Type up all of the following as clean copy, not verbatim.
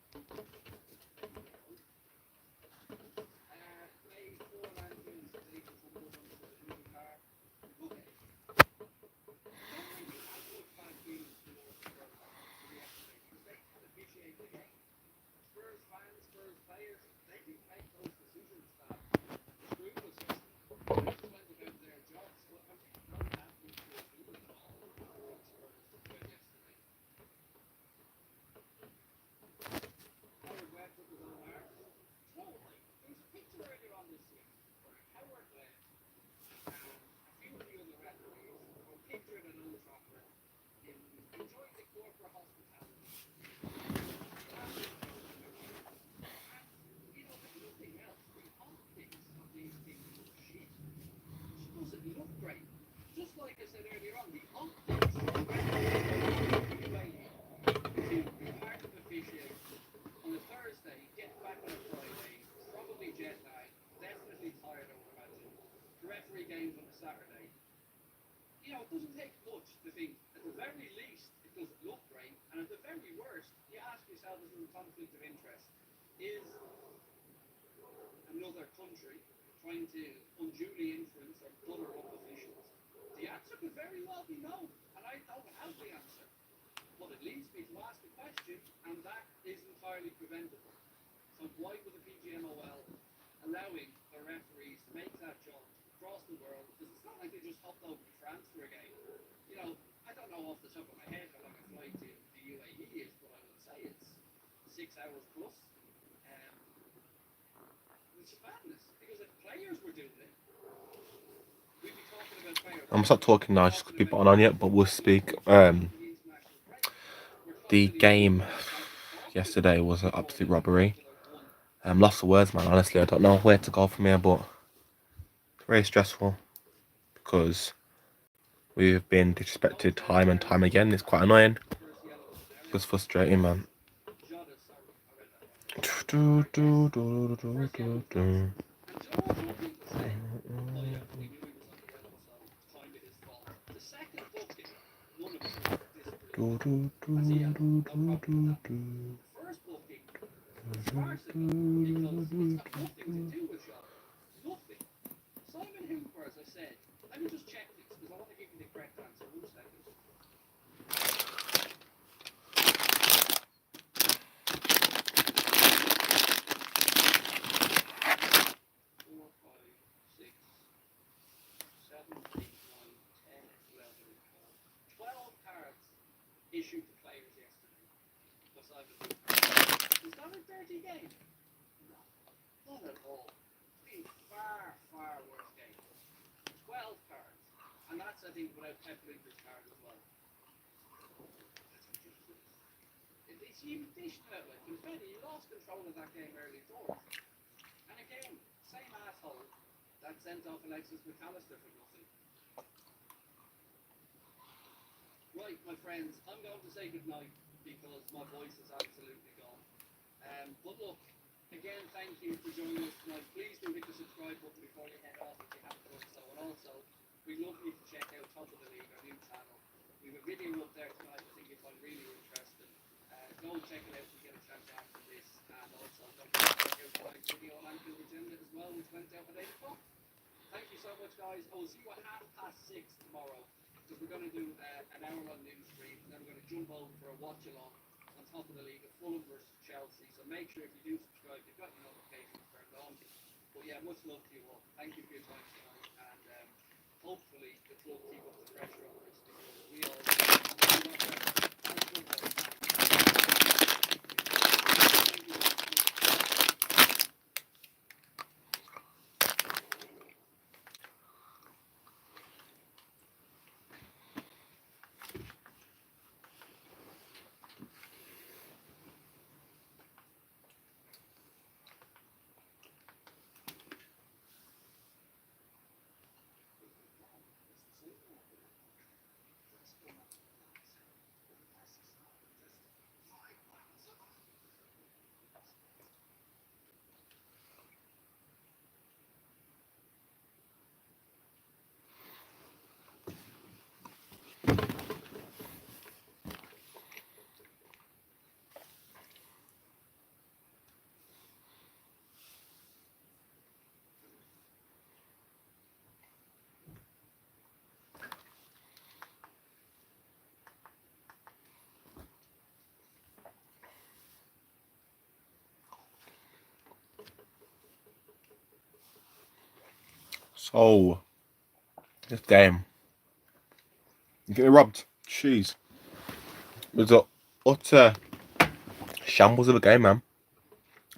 Spurs fans, Spurs players, they didn't make those decisions that screwed us yesterday. They just went about their jobs. Well, I mean, no happening to a fool at all from Spurs well yesterday. Howard Webb took his own mark. Totally. There was a picture earlier on this week where Howard Webb and a few of the other referees were pictured at Old Trafford enjoying the corporate hospitality. Laughing about the match. And, you know, if nothing else, the optics of these things look shit. It just doesn't look great. Just like I said earlier on, the optics of to be part of officiating on a Thursday, get back on a Friday, probably jet lagged, definitely tired, I would imagine. To referee games on a Saturday. You know, it doesn't take much to think, at the very least, it doesn't look great, and at the very worst, you ask yourself, is there a conflict of interest? Is another country trying to unduly influence or butter up officials? The answer could very well be no, and I don't have the answer. But it leads me to ask a question, and that is entirely preventable. So why would the PGMOL allowing the referees to make that jump across the world? Because it's not like they just hopped over to France for a game. You know, I don't know off the top of my head how long a flight to the UAE is, but I would say it's 6 hours plus. Which is madness, because if players were doing it, we'd be talking about players. I'm gonna stop talking now, just because people aren't on yet, but we'll speak. The game yesterday was an absolute robbery. Lost for words, man. Honestly, I don't know where to go from here, but very stressful because we've been disrespected time and time again. It's quite annoying. It's frustrating, man. First booking was farcical because it's got nothing to do with Jota. Nothing. Simon Hooper, as I said, let me just check this because I want to give you the correct answer. 1 second. 4, 5, 6, 7, 8, 9, 10, 11, 12 cards issued to players yesterday for Simon Hooper. Is that a dirty game? No, not at all. It's been far, far worse games. 12 cards. And that's, I think, without Pep Linker's card as well. That's ridiculous. It's you dished out like confetti. He lost control of that game early doors. And again, same asshole that sent off Alexis McAllister for nothing. Right, my friends, I'm going to say goodnight because my voice is absolutely gone. But look, again, thank you for joining us tonight. Please do hit the subscribe button before you head off if you haven't done so. And also, we'd love you to check out Top of the League, our new channel. We have a video up there tonight I think you'll find really interesting. Go and check it out if you get a chance after this. And also, don't forget to check out tonight's video on Anfield Agenda as well, which went out at 8 o'clock. Thank you so much, guys. I will see you at 6:30 tomorrow because we're going to do an hour-long news stream, and then we're going to jump over for a watch-along on Top of the League at Fulham versus Chelsea. So make sure if you do subscribe, you've got your notifications turned on. But yeah, much love to you all. Thank you for your time tonight, and hopefully the club keep up the pressure on us because we all So, this game, you get me robbed. Jeez. It was a utter shambles of a game, man.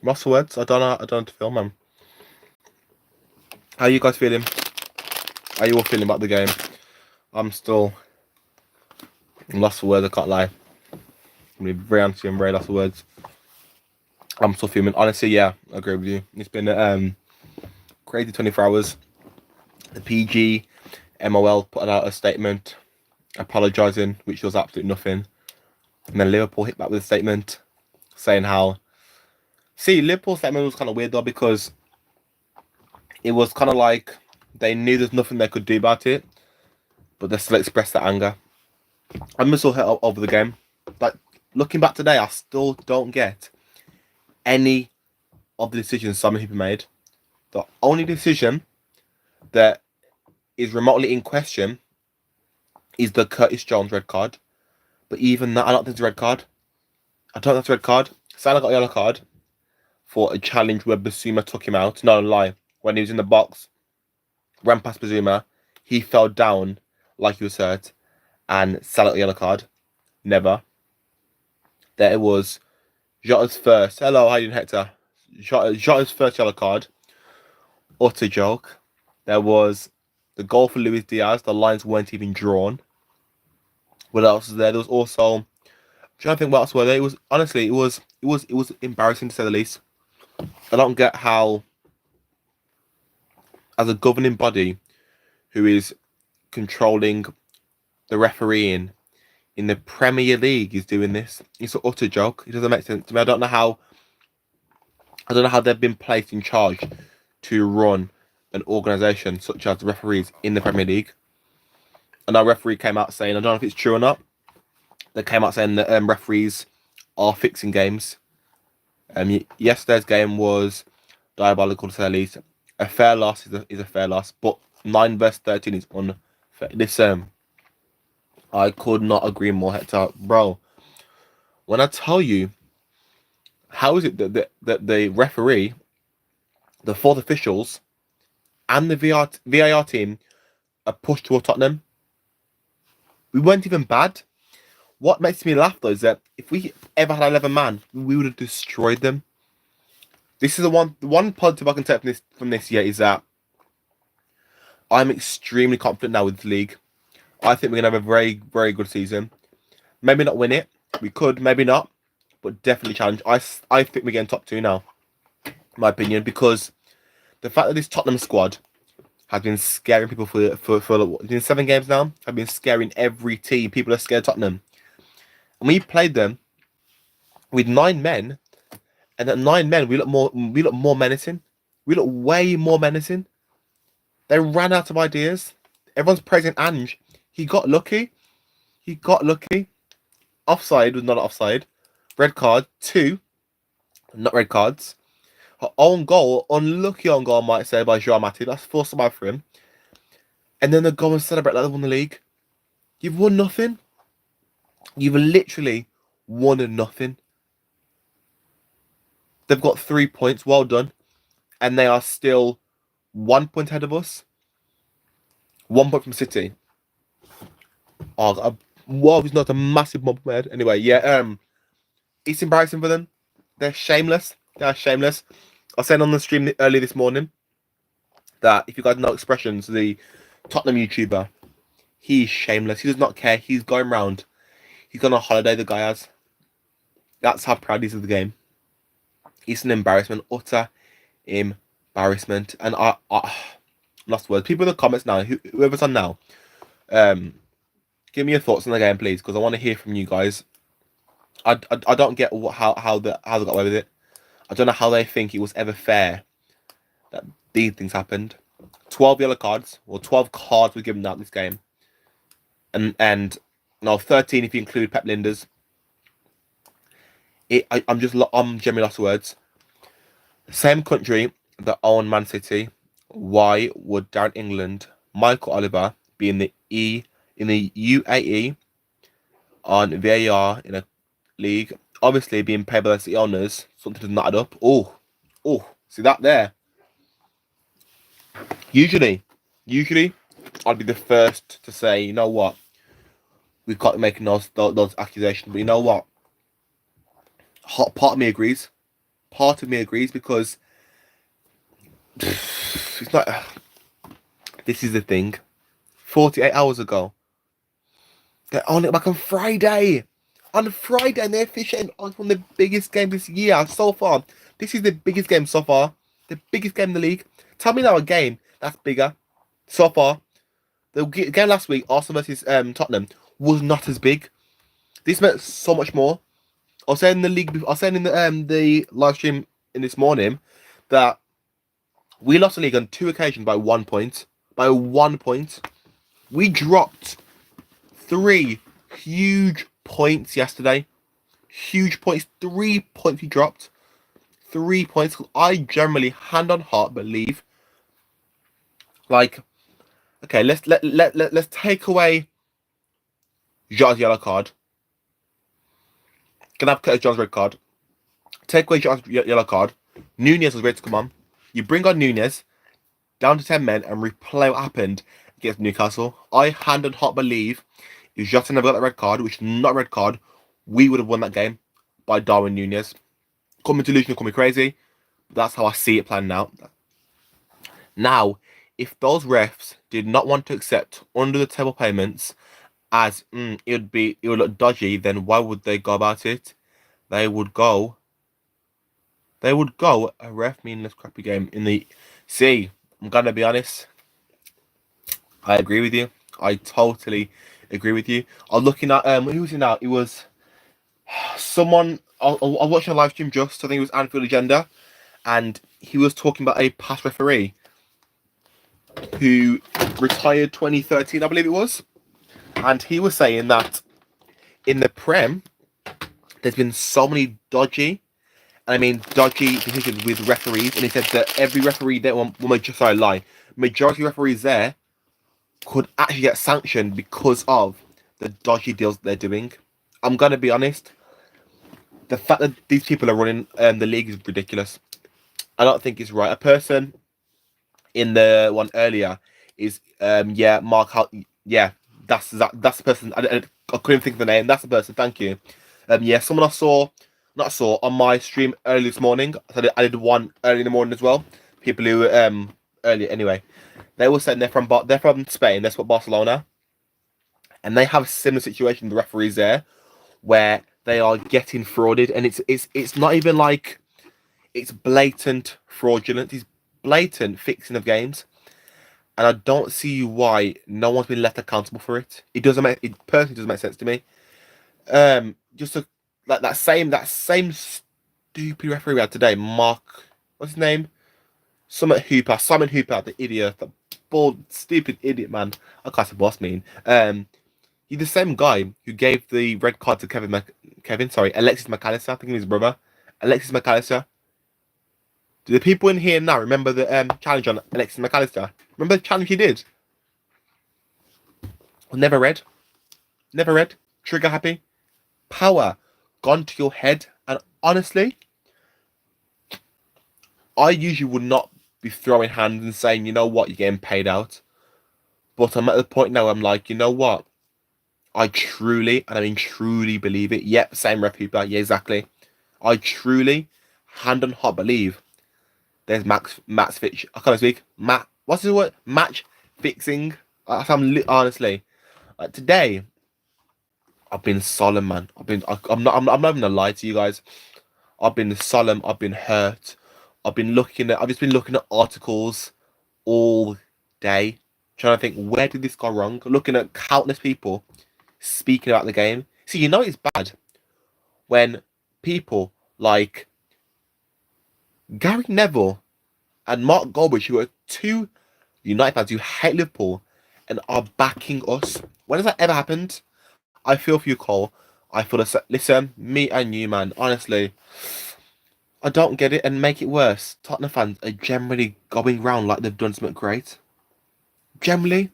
Lost for words. I don't know how to feel, man. How you guys feeling? How you all feeling about the game? I'm still lost for words, I can't lie. I'm gonna be very honest and very lost for words. I'm still fuming. Honestly, yeah, I agree with you. It's been crazy 24 hours. The PG MOL put out a statement apologising, which was absolutely nothing. And then Liverpool hit back with a statement saying how... See, Liverpool's statement was kind of weird though, because it was kind of like they knew there's nothing they could do about it, but they still expressed their anger. I'm still hit over the game. Like, looking back today, I still don't get any of the decisions some people made. The only decision that is remotely in question is the Curtis Jones red card. But even that, I don't think it's a red card. I don't think it's a red card. Salah got a yellow card for a challenge where Basuma took him out. No, lie. When he was in the box, ran past Basuma, he fell down like he was hurt, and Salah got a yellow card. Never. There it was Jota's first. Hello, how you doing, Hector? Jota's first yellow card. Utter joke. There was the goal for Luis Diaz. The lines weren't even drawn. What else was there? There was also... I'm trying to think what else were there. It was honestly, it was embarrassing to say the least. I don't get how, as a governing body who is controlling the refereeing in the Premier League, is doing this. It's an utter joke. It doesn't make sense to me. I don't know how they've been placed in charge to run an organisation such as the referees in the Premier League. And our referee came out saying, I don't know if it's true or not, they came out saying that referees are fixing games. Yesterday's game was diabolical to say the least. A fair loss is a fair loss, but 9 versus 13 is unfair. This I could not agree more, Hector. Bro, when I tell you, how is it that the referee, the fourth officials, and the VAR team are pushed toward Tottenham? We weren't even bad. What makes me laugh though is that if we ever had 11 man, we would have destroyed them. This is the one positive I can take from this year is that I'm extremely confident now with the league. I think we're gonna have a very, very good season. Maybe not win it. We could, maybe not, but definitely challenge. I think we're getting top 2 now, in my opinion, because the fact that this Tottenham squad has been scaring people for in 7 games now. Have been scaring every team. People are scared of Tottenham. And we played them with 9 men, and at 9 men we look more menacing. We look way more menacing. They ran out of ideas. Everyone's praising Ange. He got lucky. Offside was not offside. Red card 2, not red cards. Her own goal, unlucky own goal, I might say, by Joao Matip. That's forced by for him. And then they go and celebrate like they won the league. You've won nothing. You've literally won nothing. They've got 3 points. Well done. And they are still 1 point ahead of us. 1 point from City. Oh, well, it's not a massive bump ahead. Anyway, yeah, it's embarrassing for them. They're shameless. They are shameless. I said on the stream earlier this morning that if you guys know Expressions, the Tottenham YouTuber, he's shameless. He does not care. He's going round. He's gone on holiday, the guy has. That's how proud he is of the game. It's an embarrassment. Utter embarrassment. And I lost words. People in the comments now, whoever's on now, give me your thoughts on the game, please, because I want to hear from you guys. I don't get how they got away with it. I don't know how they think it was ever fair that these things happened. 12 yellow cards, or 12 cards were given out this game, and no, 13 if you include Pep Linders. I'm genuinely lost for words. Same country that own Man City. Why would Darren England, Michael Oliver be in the UAE on VAR in a league? Obviously, being paid by the City owners, something does not add up. Oh, see that there? Usually, Usually, I'd be the first to say, you know what, we've got to make those accusations. But you know what, part of me agrees. Part of me agrees because it's not. This is the thing. 48 hours ago, they're on it back on Friday. On Friday, and they're officiating on one of the biggest games this year so far. This is the biggest game so far. The biggest game in the league. Tell me now a game that's bigger so far. The game last week, Arsenal versus Tottenham, was not as big. This meant so much more. I was saying in the league, I was saying in the live stream in this morning that we lost the league on 2 occasions by 1 point. By 1 point, we dropped 3 huge points yesterday. Huge points. 3 points we dropped. 3 points. I generally, hand on heart, believe. Like, okay, let's take away Jota's yellow card. Can I have John's red card? Take away John's yellow card. Nunez was ready to come on. You bring on Nunez down to 10 men and replay what happened against Newcastle. I hand on heart believe if Jota never got that red card, which is not a red card, we would have won that game by Darwin Nunez. Call me delusional, call me crazy. But that's how I see it planned out. Now, if those refs did not want to accept under the table payments as it would look dodgy, then why would they go about it? They would go a ref meaningless crappy game in the see. I'm gonna be honest. I agree with you. I totally agree with you. I'm looking at who was it now? It was someone. I was watching a live stream just. I think it was Anfield Agenda, and he was talking about a past referee who retired 2013, I believe it was, and he was saying that in the Prem, there's been so many dodgy decisions with referees, and he said that every referee there, majority of referees there could actually get sanctioned because of the dodgy deals they're doing. I'm gonna be honest, the fact that these people are running the league is ridiculous. I don't think it's right. A person in the one earlier is Mark. That's the person. I couldn't think of the name. That's the person. Thank you. Someone I saw on my stream early this morning. I did one early in the morning as well. People who earlier anyway. They were saying they're from Spain. That's what Barcelona, and they have a similar situation with the referees there, where they are getting frauded, and it's not even like it's blatant fraudulent. It's blatant fixing of games, and I don't see why no one's been left accountable for it. It personally doesn't make sense to me. Just like that same stupid referee we had today, Mark, what's his name? Simon Hooper, the idiot, the bald, stupid idiot man. I can't say boss mean. He's the same guy who gave the red card to Alexis McAllister. I think his brother, Alexis McAllister. Do the people in here now remember the challenge on Alexis McAllister? Remember the challenge he did? Never read. Trigger happy. Power gone to your head. And honestly, I usually would not be throwing hands and saying, you know what, you're getting paid out. But I'm at the point now where I'm like, you know what? I truly, and I mean truly believe it. Yep, same ref people. Yeah, exactly. I truly, hand on heart, believe there's Matt's fix. I can't speak. What's his word? Match fixing. Honestly, today, I've been solemn, man. I'm not even gonna lie to you guys. I've been solemn. I've been hurt. I've just been looking at articles all day, trying to think where did this go wrong. Looking at countless people speaking about the game. See, you know it's bad when people like Gary Neville and Mark Goldbridge, who are two United fans who hate Liverpool and are backing us. When has that ever happened? I feel for you, Cole. I feel listen, me and you, man. Honestly, I don't get it, and make it worse. Tottenham fans are generally going round like they've done something great. Generally,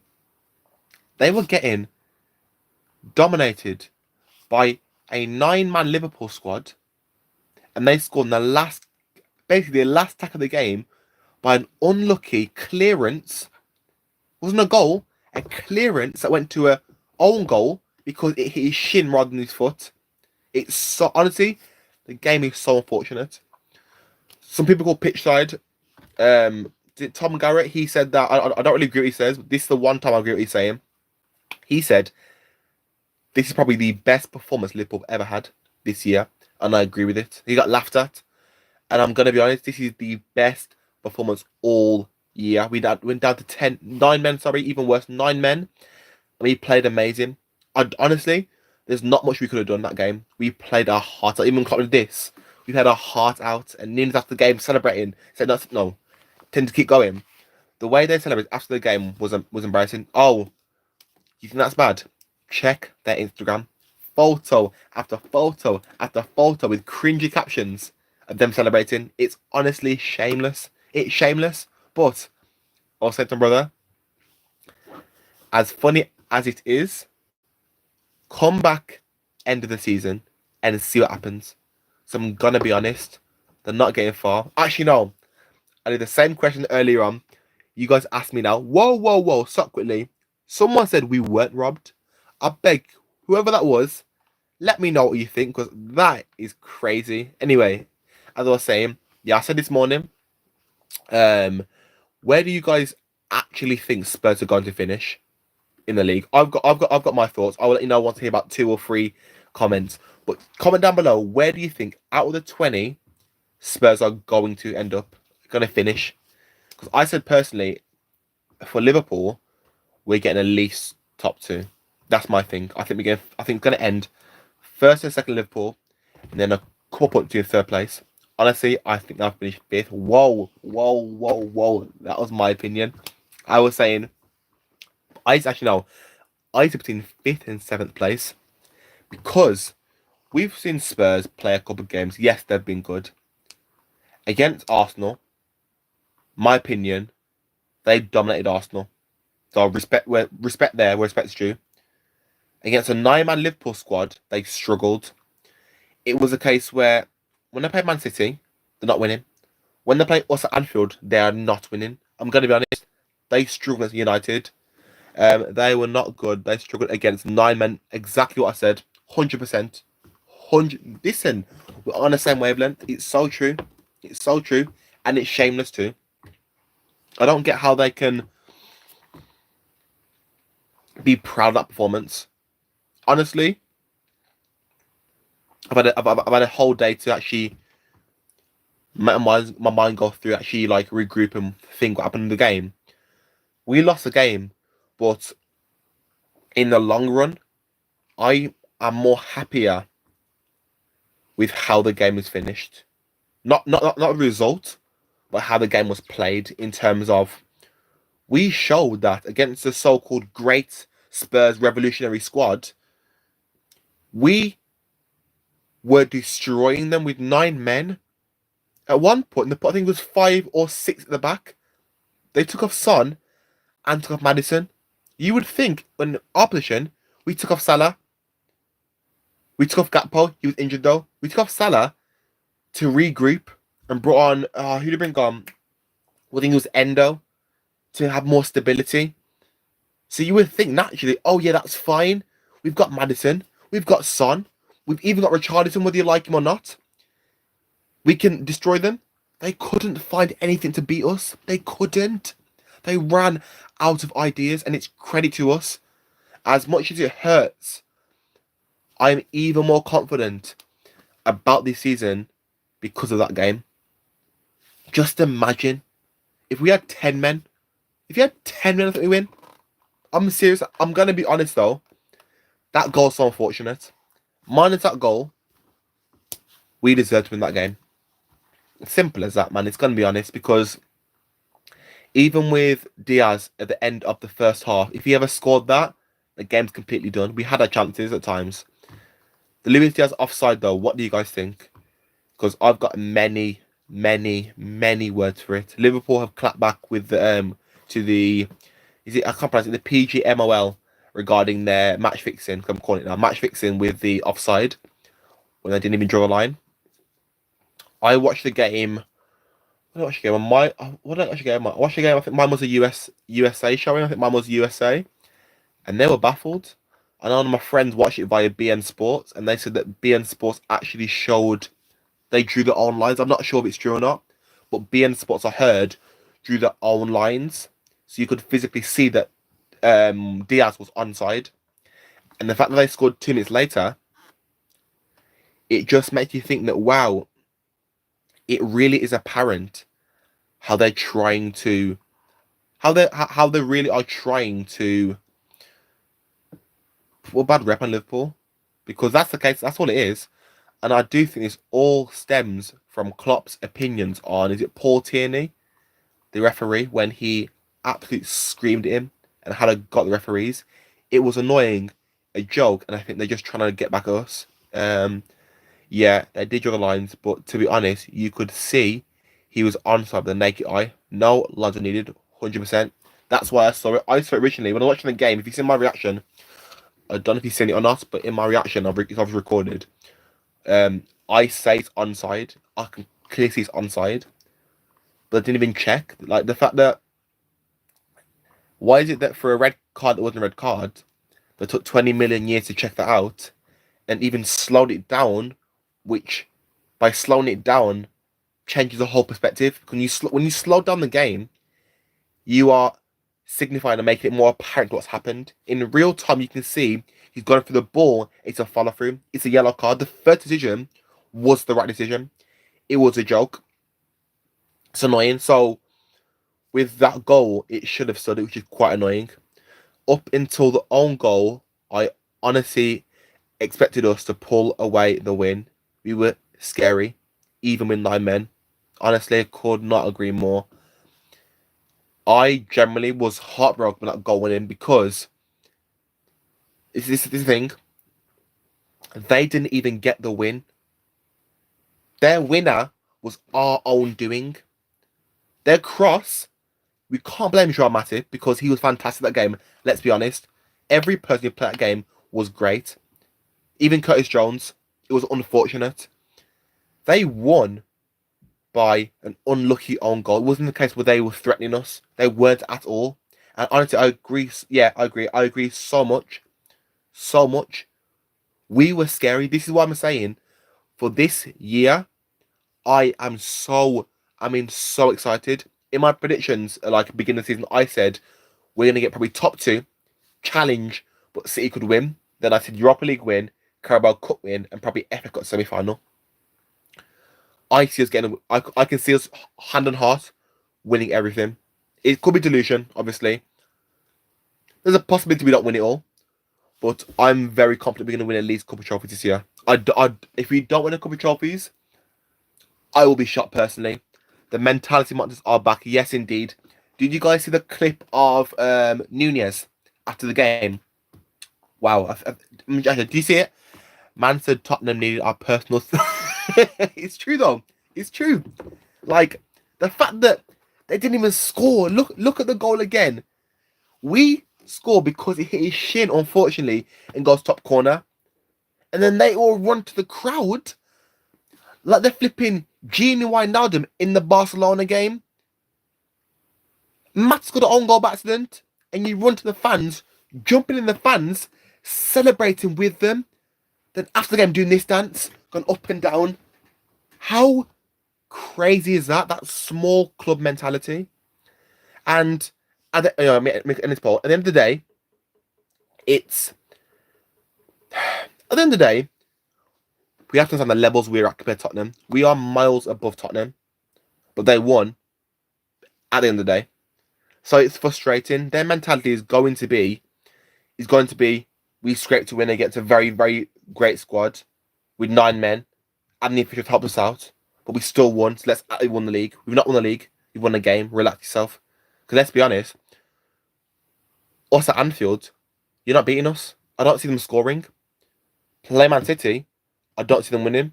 they were getting dominated by a 9-man Liverpool squad, and they scored in the last attack of the game by an unlucky clearance wasn't a goal, a clearance that went to a own goal because it hit his shin rather than his foot. It's so honestly, the game is so unfortunate. Some people call pitch side. Tom Garrett, he said that I don't really agree with what he says. But this is the one time I agree with what he's saying. He said this is probably the best performance Liverpool have ever had this year, and I agree with it. He got laughed at, and I'm gonna be honest, this is the best performance all year. Went down to 9 men, sorry, even worse, 9 men, and we played amazing. Honestly, there's not much we could have done that game. We played our heart out. Even with this, we had our heart out, and Nins after the game celebrating said, "No, tend to keep going." The way they celebrated after the game was embarrassing. Oh, you think that's bad? Check their Instagram. Photo after photo after photo with cringy captions of them celebrating. It's honestly shameless. It's shameless. But I'll say to my brother, as funny as it is, come back end of the season and see what happens. So I'm gonna be honest, they're not getting far. Actually, no. I did the same question earlier on. You guys asked me now. Whoa, stop quickly. Someone said we weren't robbed. I beg, whoever that was, let me know what you think, because that is crazy. Anyway, as I was saying, yeah, I said this morning, where do you guys actually think Spurs are going to finish in the league? I've got my thoughts. I will let you know once I hear about 2 or 3 comments. But comment down below, where do you think out of the 20 Spurs are going to end up, going to finish? Because I said personally, for Liverpool, we're getting at least top 2. That's my thing. I think it's going to end first and second Liverpool, and then a couple points in third place. Honestly, I think they'll finish 5th. Whoa. That was my opinion. I was saying, I said between 5th and 7th place, because we've seen Spurs play a couple of games. Yes, they've been good. Against Arsenal, my opinion, they dominated Arsenal. So respect there where respect's due. Against a 9-man Liverpool squad, they struggled. It was a case where when they play Man City, they're not winning. When they play us at Anfield, they are not winning. I'm going to be honest, they struggled against United. They were not good. They struggled against 9 men. Exactly what I said. 100%. Listen, we're on the same wavelength. It's so true. It's so true. And it's shameless too. I don't get how they can be proud of that performance. Honestly, I've had a whole day to actually let my mind go through, actually like regroup and think what happened in the game. We lost the game, but in the long run, I am more happier with how the game is finished. Not the result, but how the game was played, in terms of we showed that against the so-called great Spurs revolutionary squad, we were destroying them with 9 men. At one point, I think it was 5 or 6 at the back. They took off Son and took off Madison. You would think when opposition, we took off Salah. We took off Gakpo. He was injured though. We took off Salah to regroup and brought on, who did bring on? I think it was Endo, to have more stability. So you would think naturally, oh yeah, that's fine. We've got Madison. We've got Son. We've even got Richarlison, whether you like him or not. We can destroy them. They couldn't find anything to beat us. They couldn't. They ran out of ideas, and it's credit to us. As much as it hurts, I'm even more confident about this season because of that game. Just imagine if we had 10 men. If you had 10 men, I think we win. I'm serious. I'm going to be honest though. That goal's so unfortunate. Minus that goal, we deserve to win that game. Simple as that, man. It's going to be honest, because even with Diaz at the end of the first half, if he ever scored that, the game's completely done. We had our chances at times. The Luis Diaz offside though, what do you guys think? Because I've got many words for it. Liverpool have clapped back with the I can't pronounce it, the PGMOL, regarding their match fixing. I'm calling it now match fixing with the offside when they didn't even draw a line. I watched the game I watched a game on my. What did I watch a game on? I watched a game. I think mine was a USA showing. I think mine was USA, and they were baffled. And none of my friends watched it via BN Sports, and they said that BN Sports actually showed they drew their own lines. I'm not sure if it's true or not, but BN Sports I heard drew their own lines, so you could physically see that Diaz was onside, and the fact that they scored 2 minutes later, it just makes you think that wow, it really is apparent how they're trying to how they really are trying to put a bad rep on Liverpool, because that's the case. That's all it is, and I do think this all stems from Klopp's opinions on is it Paul Tierney, the referee, when he absolutely screamed at him and had a got the referees. It was annoying, a joke, and I think they're just trying to get back at us. Yeah, they did draw the lines, but to be honest, you could see he was onside with the naked eye. No lines were needed, 100%. That's why I saw it. I saw it originally when I was watching the game. If you've seen my reaction, I don't know if you've seen it or not, but in my reaction, it's obviously recorded. I say it's onside. I can clearly see it's onside, but I didn't even check. Like the fact that why is it that for a red card that wasn't a red card, they took 20 million years to check that out, and even slowed it down, which by slowing it down changes the whole perspective. When you slow down the game, you are signifying and making it more apparent what's happened. In real time, you can see he's gone for the ball. It's a follow through. It's a yellow card. The first decision was the right decision. It was a joke. It's annoying. So with that goal, it should have stood, which is quite annoying. Up until the own goal, I honestly expected us to pull away the win. We were scary, even with 9 men. Honestly, I could not agree more. I generally was heartbroken when that goal went in because this is the thing. They didn't even get the win. Their winner was our own doing. Their cross, we can't blame Joao Matip because he was fantastic that game. Let's be honest. Every person who played that game was great. Even Curtis Jones, it was unfortunate. They won by an unlucky own goal. It wasn't the case where they were threatening us. They weren't at all. And honestly, I agree. Yeah, I agree. I agree so much. So much. We were scary. This is what I'm saying. For this year, I am so excited. In my predictions, like beginning of the season, I said we're going to get probably top 2, challenge, but City could win. Then I said Europa League win, Carabao Cup win, and probably FA Cup semi-final. I see us getting. I can see us hand on heart winning everything. It could be delusion, obviously. There's a possibility we don't win it all, but I'm very confident we're going to win at least a couple of trophies this year. If we don't win a couple of trophies, I will be shocked personally. The mentality monsters are back. Yes, indeed. Did you guys see the clip of Nunez after the game? Wow. Do you see it? Man said Tottenham needed our personal... It's true, though. It's true. Like, the fact that they didn't even score. Look at the goal again. We score because he hit his shin, unfortunately, and goes top corner. And then they all run to the crowd like they're flipping Gini Wijnaldum in the Barcelona game. Matt's got an own goal by accident, and you run to the fans, jumping in the fans, celebrating with them. Then after the game, doing this dance, going up and down. How crazy is that? That small club mentality. And at the, end of the day, it's at the end of the day, we have to understand the levels we're at compared to Tottenham. We are miles above Tottenham, but they won at the end of the day. So it's frustrating. Their mentality is going to be, we scrape to win against a very, very great squad with 9 men, and the officials helped us out, but we still won. So let's actually won the league. We've not won the league. We've won the game. Relax yourself. Because let's be honest, us at Anfield, you're not beating us. I don't see them scoring. Play Man City, I don't see them winning.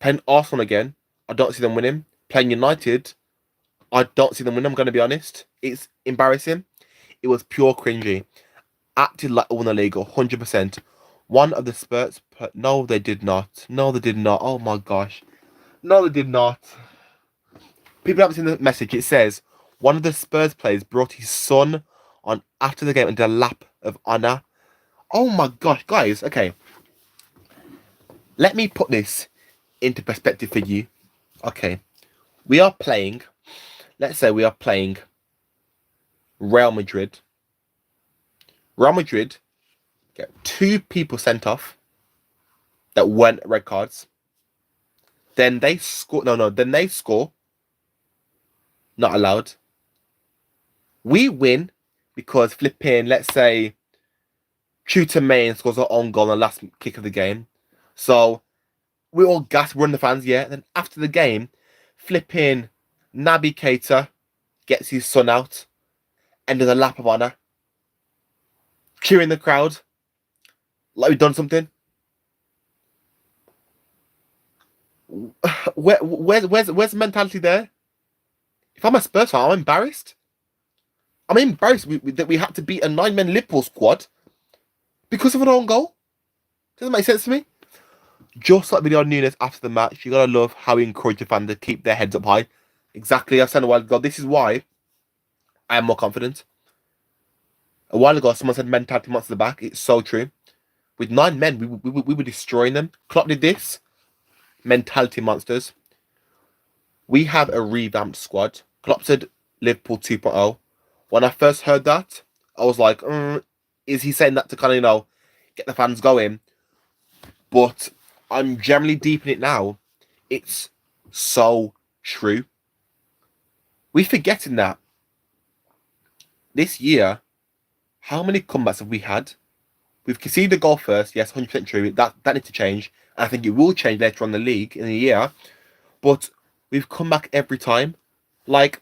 Playing Arsenal again, I don't see them winning. Playing United, I don't see them winning. I'm going to be honest. It's embarrassing. It was pure cringy. Acted like they won the league 100%. One of the Spurs, no, they did not. No, they did not. Oh my gosh. No, they did not. People haven't seen the message. It says one of the Spurs players brought his son on after the game and did a lap of honour. Oh my gosh, guys. Okay, let me put this into perspective for you. Okay, we are playing. Let's say we are playing Real Madrid. Real Madrid get 2 people sent off that weren't red cards. Then they score. No. Then they score. Not allowed. We win because flipping, let's say, Tutor Main scores our own goal on the last kick of the game. So we all gas, run the fans, yeah. Then after the game, flipping Naby Keita gets his son out and does a lap of honour, cheering the crowd like we've done something. Where's the mentality there? If I'm a Spurs fan, I'm embarrassed. I'm embarrassed that we had to beat a 9-man Liverpool squad because of an own goal. Doesn't make sense to me. Just like Vidal Nunes after the match, you gotta love how he encouraged the fans to keep their heads up high. Exactly, I said a while ago. This is why I am more confident. A while ago, someone said mentality monster the back. It's so true. With 9 men, we were destroying them. Klopp did this. Mentality monsters. We have a revamped squad. Klopp said Liverpool 2.0. When I first heard that, I was like, is he saying that to kind of, get the fans going? But I'm generally deep in it now. It's so true. We're forgetting that this year, how many comebacks have we had? We've conceded a goal first, yes, 100% true. That needs to change. And I think it will change later on in the league in the year. But we've come back every time. Like,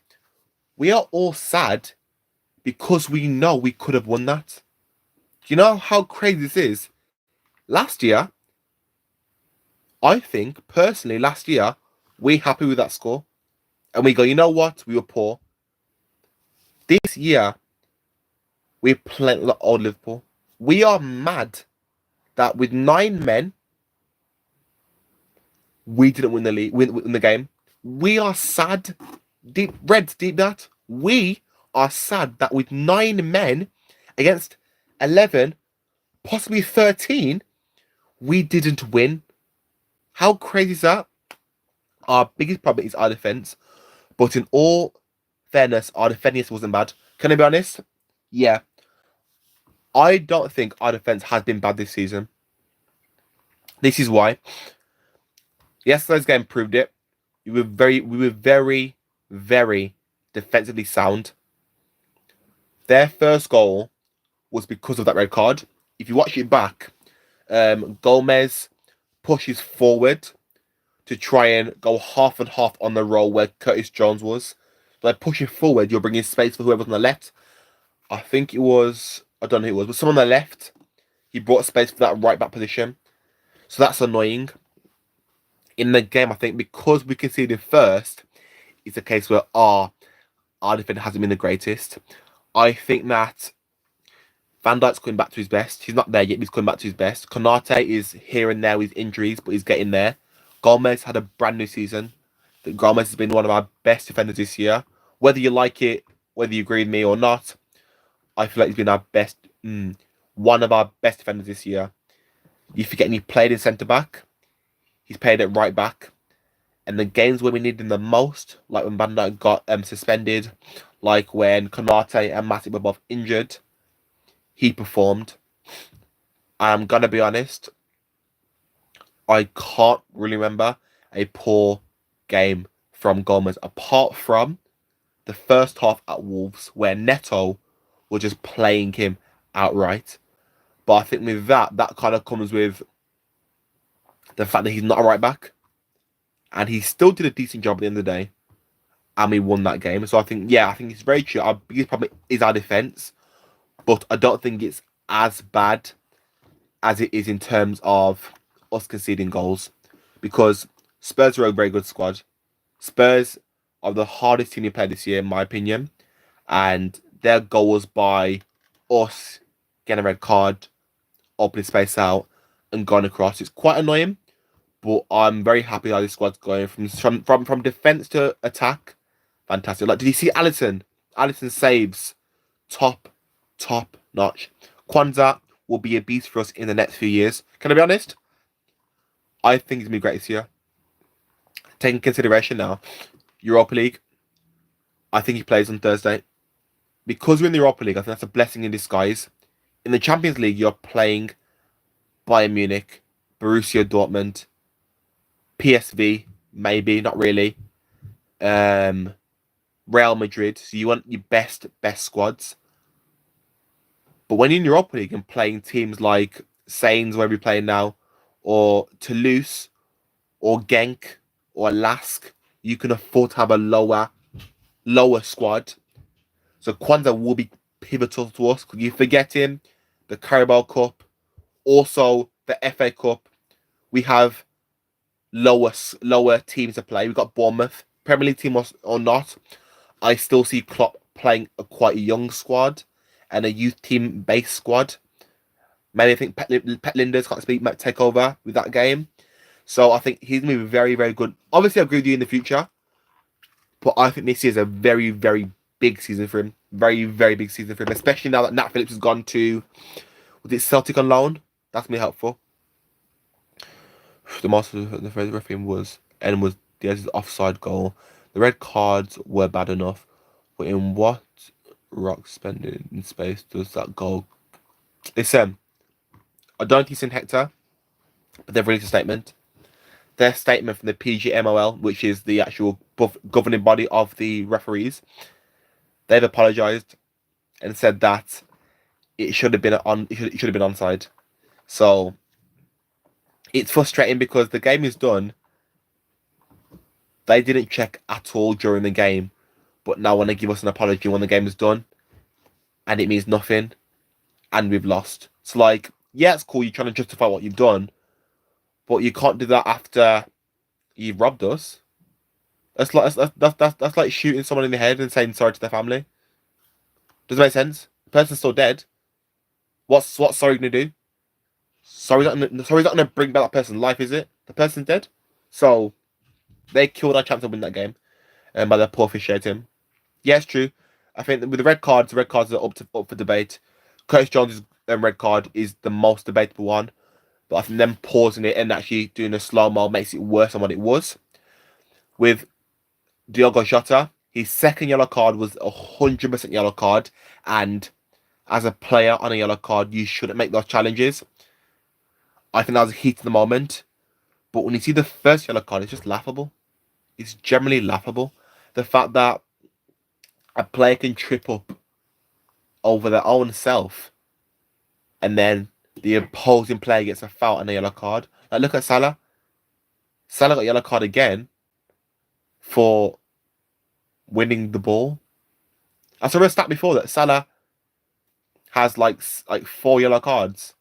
we are all sad because we know we could have won that. Do you know how crazy this is? Last year, I think, personally, we're happy with that score. And we go, you know what? We were poor. This year, we're playing like old Liverpool. We are mad that with 9 men, we didn't win the league, win the game. We are sad. Deep that. We are sad that with 9 men against 11, possibly 13, we didn't win. How crazy is that? Our biggest problem is our defense. But in all fairness, our defense wasn't bad. Can I be honest? Yeah. I don't think our defense has been bad this season. This is why. Yesterday's game proved it. We were very, very defensively sound. Their first goal was because of that red card. If you watch it back, Gomez pushes forward to try and go half and half on the roll where Curtis Jones was. By pushing forward, you're bringing space for whoever's on the left. I think it was, I don't know who it was, but someone on the left, he brought space for that right back position. So that's annoying. In the game, I think because we conceded first, it's a case where our defense hasn't been the greatest. I think that Van Dijk's coming back to his best. He's not there yet, but he's coming back to his best. Konate is here and there with injuries, but he's getting there. Gomez had a brand new season. Gomez has been one of our best defenders this year. Whether you like it, whether you agree with me or not, I feel like he's been our best, one of our best defenders this year. You forget he played in centre back. He's played at right back. And the games where we needed him the most, like when Van Dijk got suspended, like when Konate and Matip were both injured, he performed. I'm going to be honest, I can't really remember a poor game from Gomez, apart from the first half at Wolves, where Neto was just playing him outright. But I think with that kind of comes with the fact that he's not a right back. And he still did a decent job at the end of the day. And we won that game. So I think it's very true. Our biggest problem is our defence. But I don't think it's as bad as it is in terms of us conceding goals. Because Spurs are a very good squad. Spurs are the hardest team to play this year, in my opinion. And their goal was by us getting a red card, opening space out, and going across. It's quite annoying. But I'm very happy how this squad's going from defence to attack. fantastic. Like, did you see Allison? Allison saves, top notch. Kwanzaa will be a beast for us in the next few years. Can I be honest? I think he's going to be great this year. Taking consideration now, Europa League, I think he plays on Thursday. Because we're in the Europa League, I think that's a blessing in disguise. In the Champions League, you're playing Bayern Munich, Borussia Dortmund, PSV, maybe, not really. Real Madrid. So you want your best squads. But when you're in Europa League and playing teams like Saints, where we're playing now, or Toulouse, or Genk, or Lask, you can afford to have a lower squad. So Kwanzaa will be pivotal to us. You forget him, the Carabao Cup, also the FA Cup. We have lower teams to play. We've got Bournemouth, Premier League team or not. I still see Klopp playing a quite young squad and a youth team based squad. Maybe I think Pet Linders, can't speak, might take over with that game. So I think he's going to be very, very good. Obviously, I agree with you in the future. But I think this is a very, very big season for him. Very, very big season for him. Especially now that Nat Phillips has gone to, was it Celtic on loan? That's going to be helpful. The master of the referee was Diaz's offside goal. The red cards were bad enough. But in what rock spending in space does that goal? Listen, I don't think it's in Hector, but they've released a statement. Their statement from the PGMOL, which is the actual governing body of the referees, they've apologised and said that it should have been onside. So it's frustrating because the game is done. They didn't check at all during the game, but now want to give us an apology when the game is done, and it means nothing, and we've lost. So like, yeah, it's cool. You're trying to justify what you've done, but you can't do that after you've robbed us. That's like shooting someone in the head and saying sorry to their family. Does it make sense? The person's still dead. What's sorry gonna do? Sorry's not gonna bring back that person's life, is it? The person's dead. So they killed our chance to win that game, by their poor officiating. Yeah, it's true. I think with the red cards are up for debate. Curtis Jones' red card is the most debatable one, but I think them pausing it and actually doing a slow-mo makes it worse than what it was. With Diogo Jota, his second yellow card was 100% yellow card, and as a player on a yellow card, you shouldn't make those challenges. I think that was a heat of the moment, but when you see the first yellow card, it's just laughable. It's generally laughable. The fact that a player can trip up over their own self, and then the opposing player gets a foul and a yellow card. Like, look at Salah. Salah got a yellow card again for winning the ball. I saw a stat before that Salah has like 4 yellow cards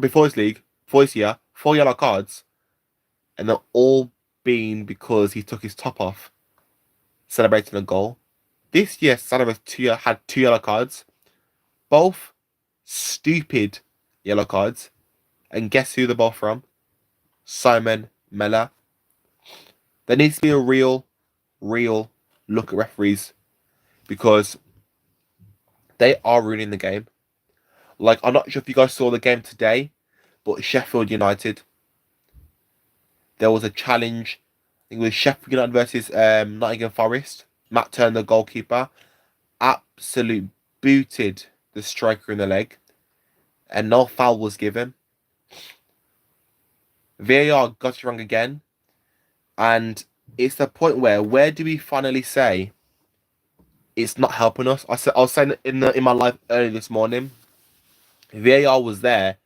before this year, 4 yellow cards, and they're all been because he took his top off celebrating a goal. This year, Salah had 2 yellow cards, both stupid yellow cards, and guess who they're both from? Simon Mella. There needs to be a real look at referees, because they are ruining the game. Like, I'm not sure if you guys saw the game today, but Sheffield United, there was a challenge. I think it was Sheffield United versus Nottingham Forest. Matt Turner, the goalkeeper, absolute booted the striker in the leg, and no foul was given. VAR got it wrong again, and it's the point where do we finally say it's not helping us? I was saying in my live early this morning, VAR was there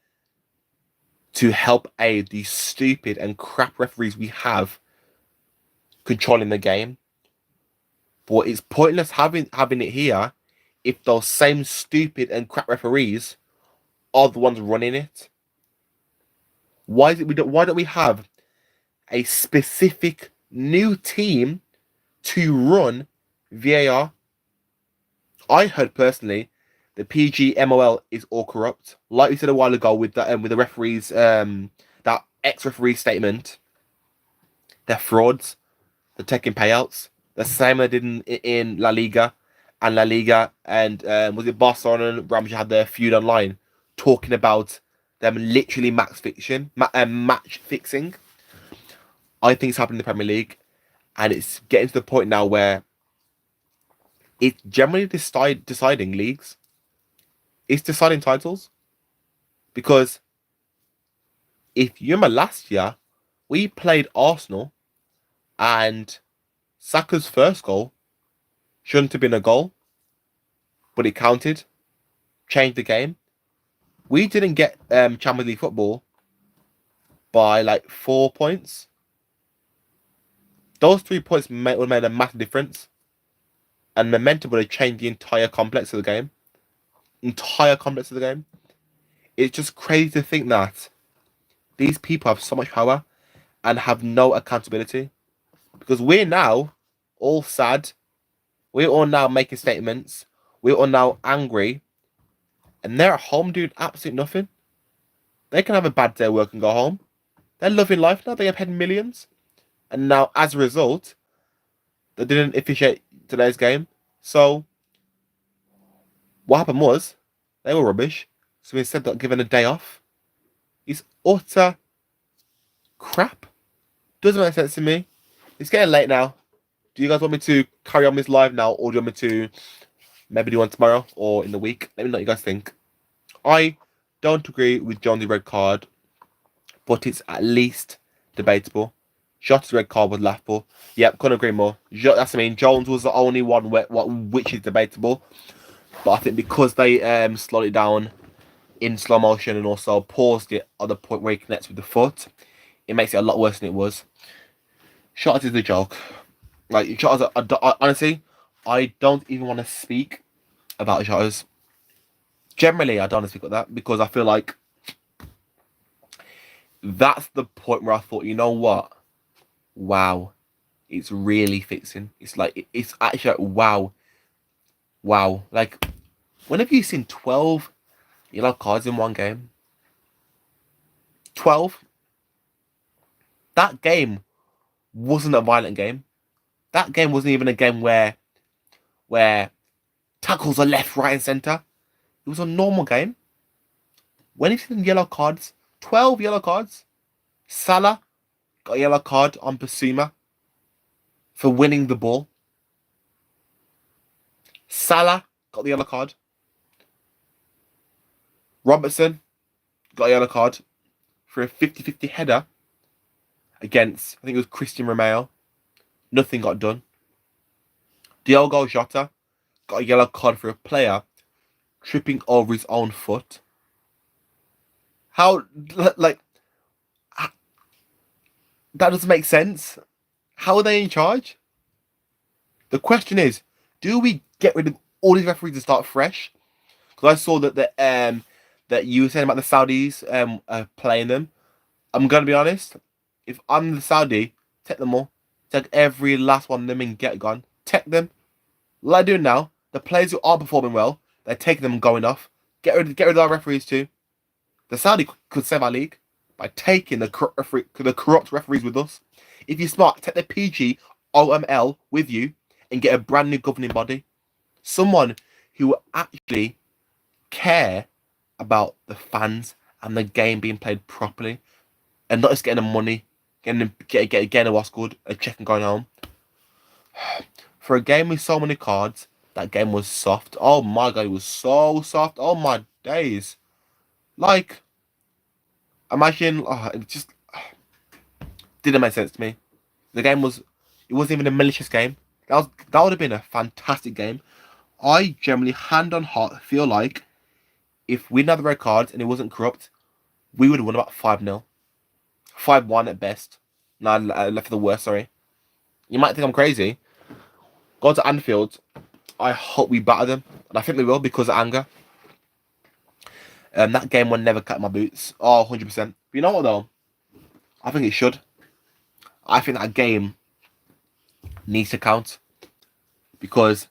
to help aid these stupid and crap referees we have controlling the game. But it's pointless having it here if those same stupid and crap referees are the ones running it. Why don't we have a specific new team to run VAR? I heard personally the PGMOL is all corrupt. Like we said a while ago with the referees, that ex-referee statement. They're frauds. They're taking payouts. the same they did in La Liga and La Liga, and was it Barcelona and Real Madrid had their feud online, talking about them literally match fixing. I think it's happening in the Premier League, and it's getting to the point now where it's generally deciding leagues. It's deciding titles, because if you remember last year, we played Arsenal, and Saka's first goal shouldn't have been a goal, but it counted, changed the game. We didn't get Champions League football by like 4 points. Those 3 points would have made a massive difference, and momentum would have changed the entire complex of the game. It's just crazy to think that these people have so much power and have no accountability, because we're now all sad. We're all now making statements. We're all now angry, and they're at home doing absolutely nothing. They can have a bad day at work and go home. They're loving life now. They have paid millions. And now, as a result, they didn't officiate today's game. So, what happened was, they were rubbish. So instead of giving a day off, it's utter crap. Doesn't make sense to me. It's getting late now. Do you guys want me to carry on this live now, or do you want me to maybe do one tomorrow or in the week? Let me know what you guys think. I don't agree with Jones' red card, but it's at least debatable. Jota's red card was laughable. Yep, couldn't agree more. That's what I mean. Jones was the only one which is debatable, but I think because they slowed it down in slow motion and also paused it at the point where he connects with the foot, it makes it a lot worse than it was. Shots is a joke. Like, shots honestly, I don't even want to speak about shots. Generally, I don't want to speak about that, because I feel like that's the point where I thought, you know what? Wow. It's really fixing. It's like, it's actually like, wow. Like, when have you seen 12 yellow cards in one game? 12? That game wasn't a violent game. That game wasn't even a game where tackles are left, right, and centre. It was a normal game. When you've seen yellow cards, 12 yellow cards. Salah got a yellow card on Basuma for winning the ball. Salah got the yellow card. Robertson got a yellow card for a 50-50 header against, I think it was Christian Romeo. Nothing got done. Diogo Jota got a yellow card for a player tripping over his own foot. How, like, that doesn't make sense. How are they in charge? The question is, do we get rid of all these referees and start fresh? Because I saw that you were saying about the Saudis playing them. I'm gonna be honest. If I'm the Saudi, take them all. Take every last one of them and get gone. Take them. Like I do now. The players who aren't performing well, they're taking them and going off. Get rid of our referees too. The Saudi could save our league by taking the corrupt referees with us. If you're smart, take the PG OML with you and get a brand new governing body. Someone who will actually care about the fans and the game being played properly, and not just getting the money, getting a what's good, a check and going home. For a game with so many cards, that game was soft. Oh my god, it was so soft. Oh my days. Like, imagine, it just didn't make sense to me. The game it wasn't even a malicious game. That would have been a fantastic game. I generally, hand on heart, feel like if we didn't have the red cards and it wasn't corrupt, we would have won about 5-0. 5-1 at best. No, left for the worst, sorry. You might think I'm crazy. Go to Anfield. I hope we batter them. And I think we will, because of anger. That game will never cut my boots. Oh, 100%. But you know what, though? I think it should. I think that game needs to count. Because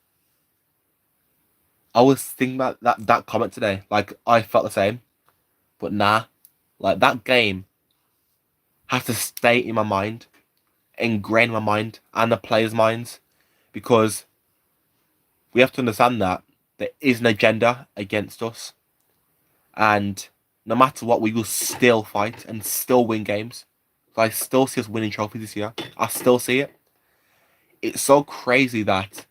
I was thinking about that comment today. Like, I felt the same. But nah. Like, that game has to stay in my mind. Ingrained in my mind. And the players' minds. because we have to understand that there is an agenda against us, and no matter what, we will still fight and still win games. So I still see us winning trophies this year. I still see it. It's so crazy that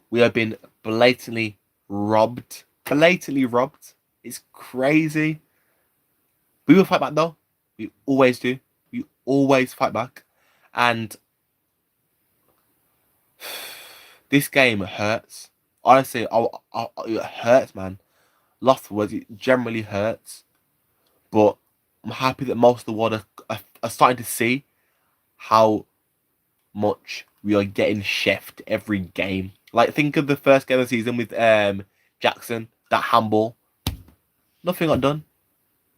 we have been blatantly robbed. Blatantly robbed. It's crazy. We will fight back though. We always do. We always fight back. And this game hurts. Honestly, it hurts, man. Lost words, it generally hurts. But I'm happy that most of the world are starting to see how much we are getting chefed every game. Like, think of the first game of the season with Jackson, that handball. Nothing got done.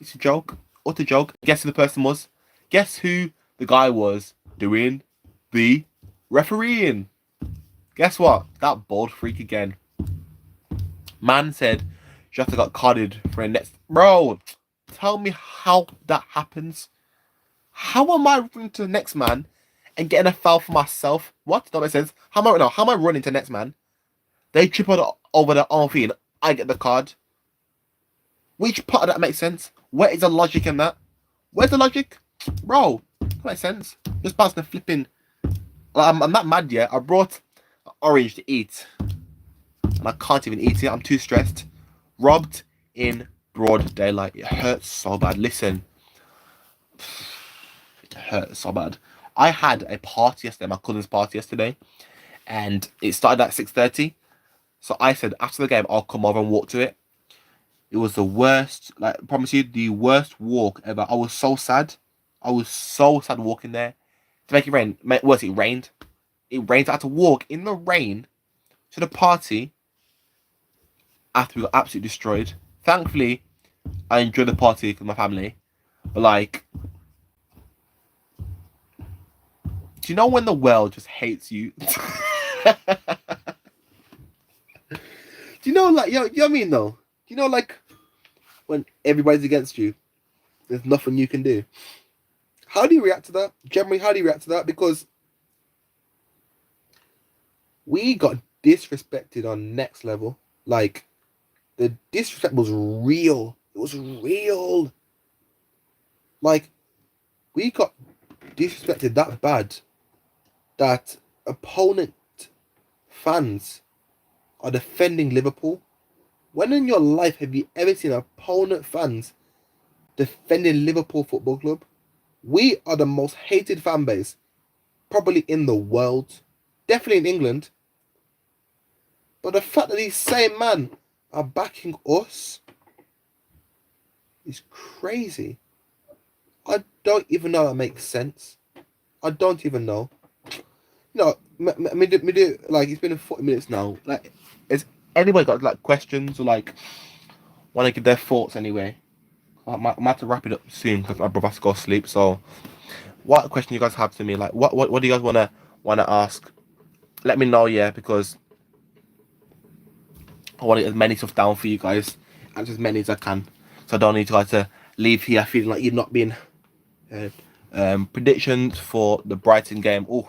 It's a joke. Utter joke. Guess who the person was? Guess who the guy was doing the refereeing? Guess what? That bald freak again. Man said Jota got carded for a next. Bro, tell me how that happens. How am I running to the next man and getting a foul for myself? What? That makes sense. How am I running to the next man? They trip over the arm feet and I get the card. Which part of that makes sense? Where is the logic in that? Where's the logic? Bro, that makes sense. Just passing the flipping. I'm not mad yet. I brought orange to eat. And I can't even eat it. I'm too stressed. Robbed in broad daylight. It hurts so bad. Listen. It hurts so bad. I had a party yesterday, my cousin's party yesterday. And it started at 6:30. So I said, after the game, I'll come over and walk to it. It was the worst, like, I promise you, the worst walk ever. I was so sad. I was so sad walking there. To make it rain. Worse, it rained. It rained. I had to walk in the rain to the party after we got absolutely destroyed. Thankfully, I enjoyed the party with my family. But, like, do you know when the world just hates you? Do you know, like, you know what I mean, though? You know, like, when everybody's against you, there's nothing you can do. How do you react to that? Generally, how do you react to that? Because we got disrespected on next level. Like, the disrespect was real. It was real. Like, we got disrespected that bad that opponent fans are defending Liverpool. When in your life have you ever seen opponent fans defending Liverpool Football Club? We are the most hated fan base probably in the world. Definitely in England. But the fact that these same men are backing us is crazy. I don't even know how that makes sense. I don't even know. You know, me do, like, it's been 40 minutes now. Like, has anybody got, like, questions or, like, want to give their thoughts anyway? I might have to wrap it up soon because my brother has to go sleep. So, what question you guys have to me? Like, what do you guys wanna ask? Let me know, yeah, because I want to get as many stuff down for you guys, and as many as I can, so I don't need you guys to leave here feeling like you're not being. Predictions for the Brighton game. Oof.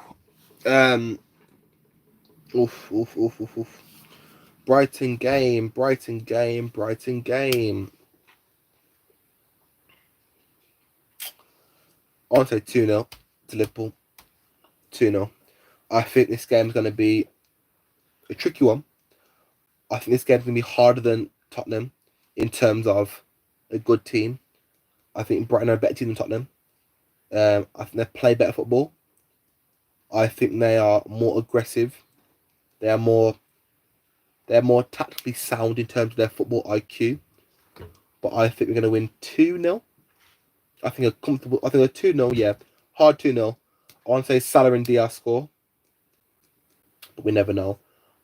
Brighton game. I want to say 2-0 to Liverpool. 2-0. I think this game is going to be a tricky one. I think this game is going to be harder than Tottenham in terms of a good team. I think Brighton are a better team than Tottenham. I think they play better football. I think they are more aggressive. They are more tactically sound in terms of their football IQ. But I think we're going to win 2-0. I think a 2-0, yeah. Hard 2-0. I want to say Salah and Diaz score. But we never know.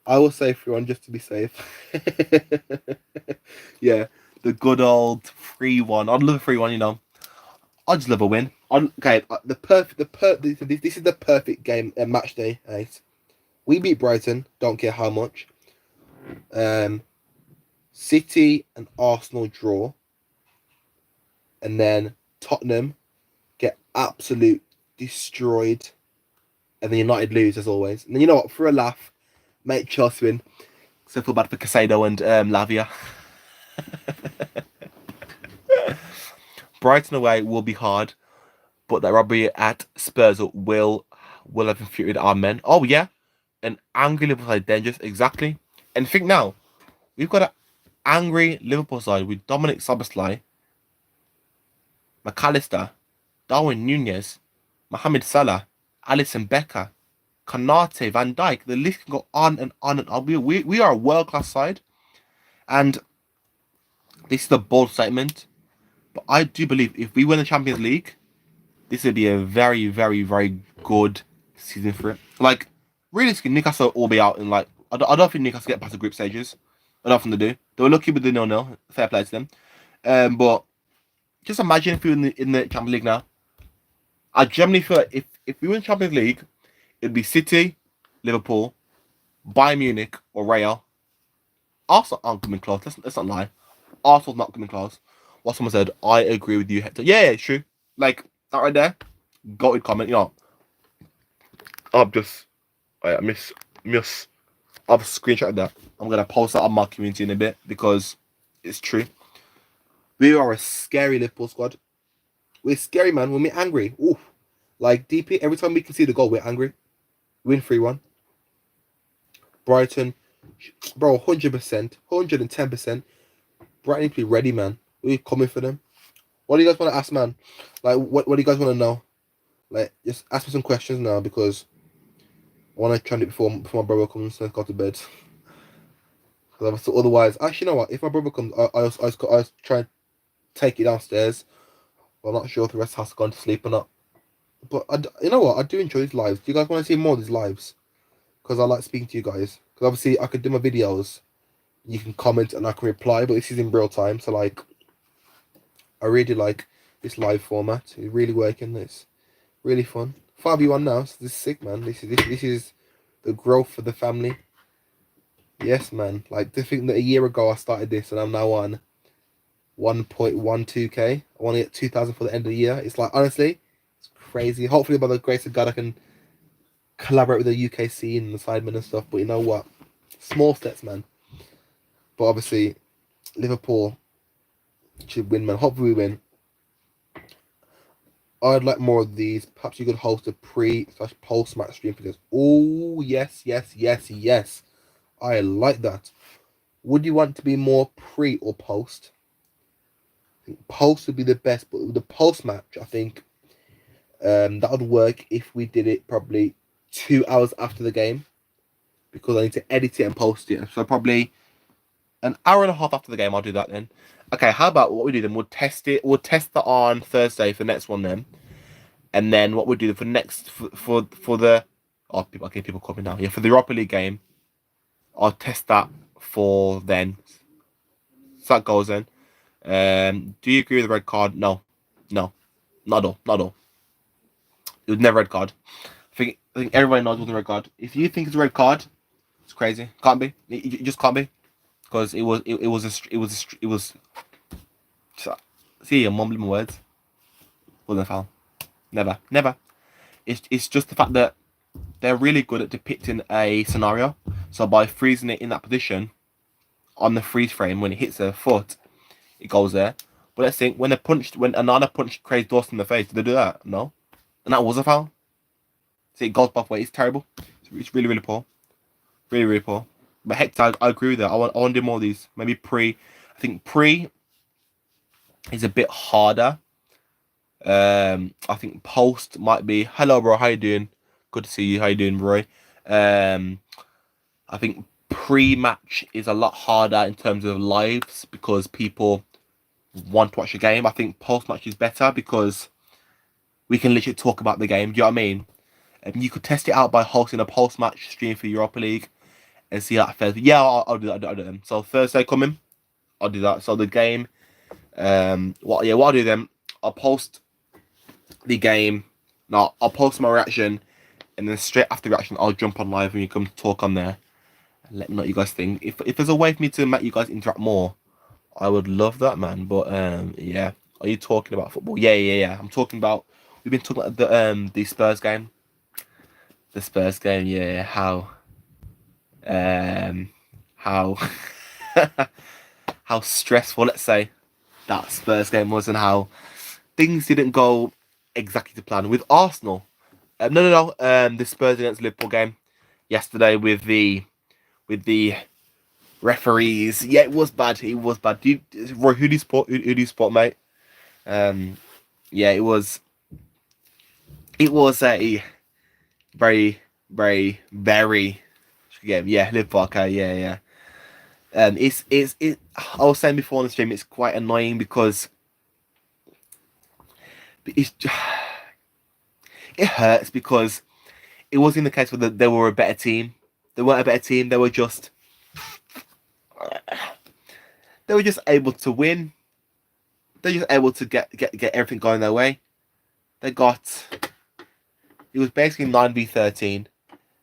I will say 3-1 just to be safe. Yeah, the good old 3-1. I'd love a 3-1, you know. I just love a win. Okay, this is the perfect game, match day. Right? We beat Brighton. Don't care how much. City and Arsenal draw, and then Tottenham get absolute destroyed, and then United lose as always. And then, you know what? For a laugh, Mate, Chelsea win. So I feel bad for Casado and Lavia. Brighton away will be hard, but that robbery at Spurs will have infuriated our men. Oh yeah, an angry Liverpool side dangerous, exactly. And think now, we've got an angry Liverpool side with Dominic Szoboszlai, McAllister, Darwin Nunez, Mohamed Salah, Alisson Becker, Konate, Van Dijk. The list can go on and on and on. We are a world class side, and this is a bold statement. But I do believe if we win the Champions League, this would be a very, very, very good season for it. Like, realistically, Newcastle will be out in like. I don't think Newcastle get past the group stages. I don't think they do. They were lucky with the 0-0. Fair play to them. But just imagine if we were in the Champions League now. I generally feel like if we win the Champions League, it'd be City, Liverpool, Bayern Munich, or Real. Arsenal aren't coming close. Let's not lie. Arsenal's not coming close. What someone said, I agree with you, Hector. Yeah, it's true. Like, that right there. Goated comment, you know. I I've screenshotted that. I'm gonna post that on my community in a bit because it's true. We are a scary Liverpool squad. We're scary, man. When we're angry, ooh, like DP. Every time we can see the goal, we're angry. Win 3-1. Brighton, bro, 100%, 110%. Brighton need to be ready, man. We're coming for them. What do you guys want to ask, man? Like, what do you guys want to know? Like, just ask me some questions now because I want to try and do it before my brother comes and go to bed. Otherwise, actually, you know what? If my brother comes, I try and take it downstairs. I'm not sure if the rest of the house has gone to sleep or not. But you know what? I do enjoy these lives. Do you guys want to see more of these lives? Because I like speaking to you guys. Because obviously I could do my videos. You can comment and I can reply, but this is in real time. So like, I really like this live format. It's really working. This really fun. 5v1 now. So this is sick, man. This is the growth for the family. Yes, man. Like to think that a year ago I started this and I'm now on 1.12k. I want to get 2,000 for the end of the year. It's like, honestly, it's crazy. Hopefully by the grace of God I can collaborate with the UK scene and the Sidemen and stuff. But you know what? Small steps, man. But obviously, Liverpool should win, man. Hopefully we win. I'd like more of these. Perhaps you could host a pre/post match stream for this. Oh, yes, yes, yes, yes. I like that. Would you want to be more pre or post? I think post would be the best, but with the post match, I think that would work if we did it probably 2 hours after the game, because I need to edit it and post it. So probably an hour and a half after the game, I'll do that then. Okay, how about what we do then? We'll test it. We'll test that on Thursday for the next one then, and then what we do for next for the people call me now. Yeah, for the Europa League game, I'll test that for then. So that goes then. Do you agree with the red card? No, not at all. It was never a red card. I think everybody knows it was a red card. If you think it's a red card, it's crazy. Can't be. It just can't be, because it was. See, I'm mumbling my words. Wasn't a foul. Never. It's just the fact that they're really good at depicting a scenario. So by freezing it in that position, on the freeze frame, when it hits their foot, it goes there. But let's think, when Anana punched Craig Dawson in the face, did they do that? No. And that was a foul. See, it goes both ways. It's terrible. It's really, really poor. Really, really poor. But Hector, I agree with that. I want to do more of these. Maybe pre. I think pre is a bit harder. I think post might be, hello bro, how you doing? Good to see you. How you doing, Roy? I think pre-match is a lot harder in terms of lives because people want to watch the game. I think post-match is better because we can literally talk about the game. Do you know what I mean? And you could test it out by hosting a post-match stream for Europa League and see how that fares. Yeah, I'll do that. I'll do them. So Thursday coming, I'll do that. So the game, what I'll do then, I'll post the game. No, I'll post my reaction, and then straight after the reaction, I'll jump on live and you come talk on there and let me know what you guys think. If there's a way for me to make you guys interact more, I would love that, man. But yeah, are you talking about football? Yeah. I'm talking about. We've been talking about the Spurs game. The Spurs game, yeah. How How how stressful, let's say, that Spurs game was, and how things didn't go exactly to plan with Arsenal. No. The Spurs against Liverpool game yesterday with the referees. Yeah, it was bad. It was bad. Roy, who do you support? Who do you support, mate? Yeah, it was. It was a very, very, very game. Yeah, Liverpool. Okay, yeah. It. I was saying before on the stream, it's quite annoying because it's it hurts because it wasn't the case where they were a better team. They weren't a better team. They were just able to win. They're just able to get everything going their way. They got. It was basically 9v13.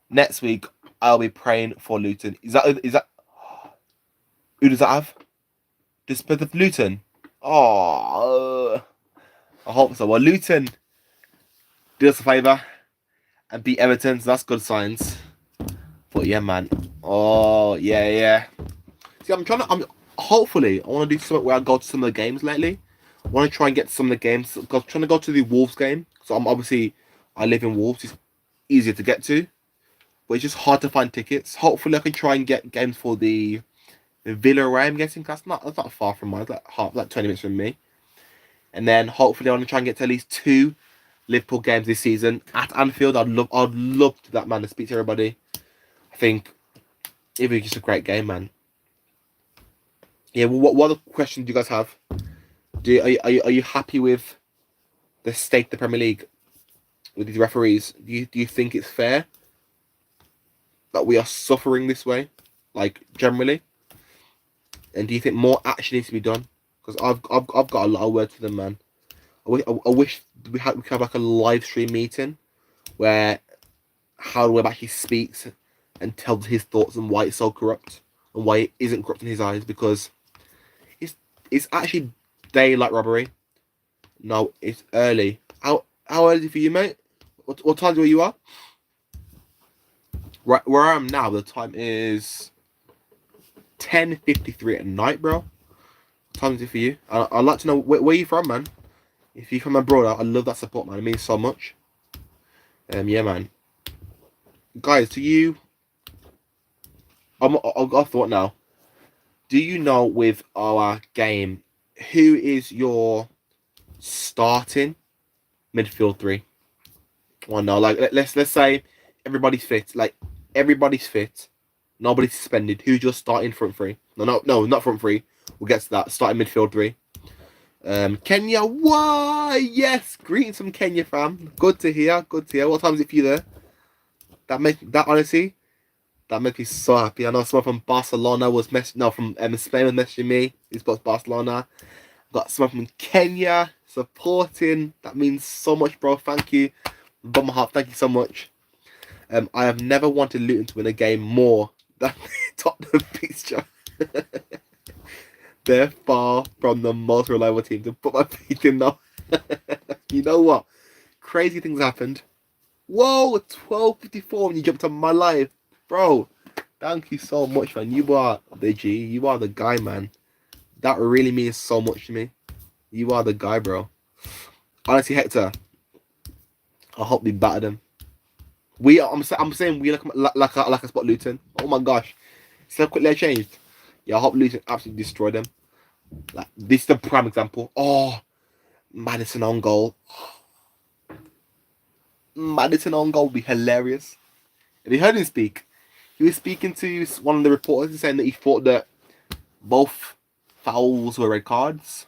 Next week, I'll be praying for Luton. Is that who does that have? The Spurs of Luton. Oh, I hope so. Well, Luton did us a favour and beat Everton, so that's good signs. But yeah, man. Oh yeah. See, I'm hopefully I want to do something where I go to some of the games lately. I want to try and get to some of the games. I'm trying to go to the Wolves game. So I live in Wolves. It's easier to get to, but it's just hard to find tickets. Hopefully, I can try and get games for the Villa away. I'm guessing that's not far from mine. It's like 20 minutes from me. And then hopefully, I want to try and get to at least 2 Liverpool games this season at Anfield. I'd love to that, man, to speak to everybody. I think it'd be just a great game, man. Yeah. Well, what other questions do you guys have? Are you happy with the state of the Premier League with these referees? Do you think it's fair that we are suffering this way, like generally? And do you think more action needs to be done? Because I've got a lot of words for them, man. I wish we could have like a live stream meeting where Howard Webb actually speaks and tells his thoughts and why it's so corrupt and why it isn't corrupt in his eyes, because it's actually daylight robbery. No, it's early. How early is it for you, mate? What time where you are? Right where I am now, the time is 10:53 at night, bro. What time is it for you? I'd like to know where you from, man. If you're from abroad, I love that support, man. It means so much. Yeah, man. Guys, do you? I've got a thought now. Do you know with our game who is your starting midfield 3? Well, no, like let's say everybody's fit. Like everybody's fit. Nobody's suspended. Who's your starting front 3? No, not front 3. We'll get to that. Starting midfield 3. Kenya, why? Yes, greetings from Kenya, fam. Good to hear. What time is it for you there? That makes me so happy. I know someone from Barcelona was from Spain was messaging me. He's got Barcelona. Got someone from Kenya supporting. That means so much, bro. Thank you. From my heart, thank you so much. I have never wanted Luton to win a game more than Tottenham fixture. They're far from the most reliable team to put my faith in now. You know what? Crazy things happened. Whoa, 12:54 when you jumped on my live. Bro, thank you so much, man. You are the G. You are the guy, man. That really means so much to me. You are the guy, bro. Honestly, Hector, I hope we batter them. I'm saying we like a spot Luton. Oh my gosh. So quickly I changed. Yeah, I hope Luton absolutely destroy them. Like, this is the prime example. Oh, Madison on goal. Madison on goal would be hilarious. If you heard him speak, he was speaking to one of the reporters saying that he thought that both fouls were red cards.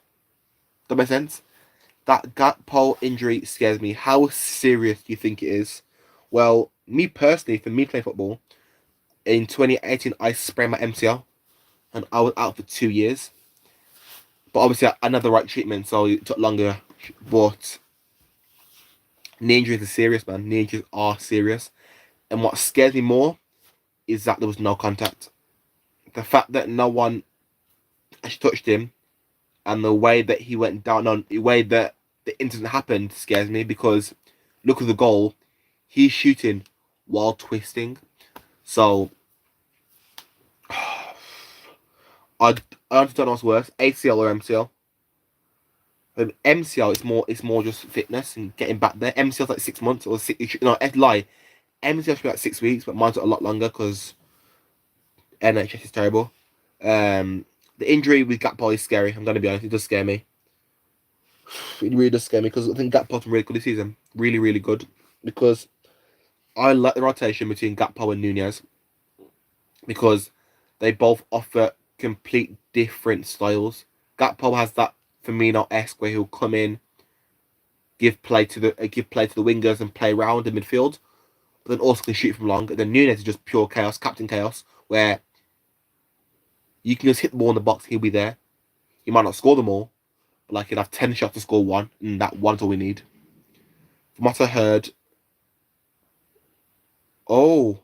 That makes sense? That Gakpo injury scares me. How serious do you think it is? Well, me personally, for me playing football, in 2018 I sprained my MCL and I was out for 2 years. But obviously I had the right treatment, so it took longer. But knee injuries are serious, man. Knee injuries are serious. And what scares me more is that there was no contact. The fact that no one actually touched him and the way that he went down on the way that the incident happened scares me, because look at the goal. He's shooting while twisting. So I honestly don't know what's worse, ACL or MCL. MCL it's more just fitness and getting back there. MCL's like 6 months or six. No, lie. MCL should be like 6 weeks, but mine's a lot longer because NHS is terrible. The injury with Gakpo is scary. I'm gonna be honest, it does scare me. It really does scare me because I think Gakpo's really good this season. Really, really good. Because I like the rotation between Gakpo and Nunez because they both offer complete different styles. Gakpo has that Firmino-esque where he'll come in, give play to the wingers and play around in midfield, but then also can shoot from long. And then Nunez is just pure chaos, Captain Chaos, where you can just hit the ball in the box, he'll be there. He might not score them all, but like he'll have 10 shots to score one, and that one's all we need. From what I heard, oh,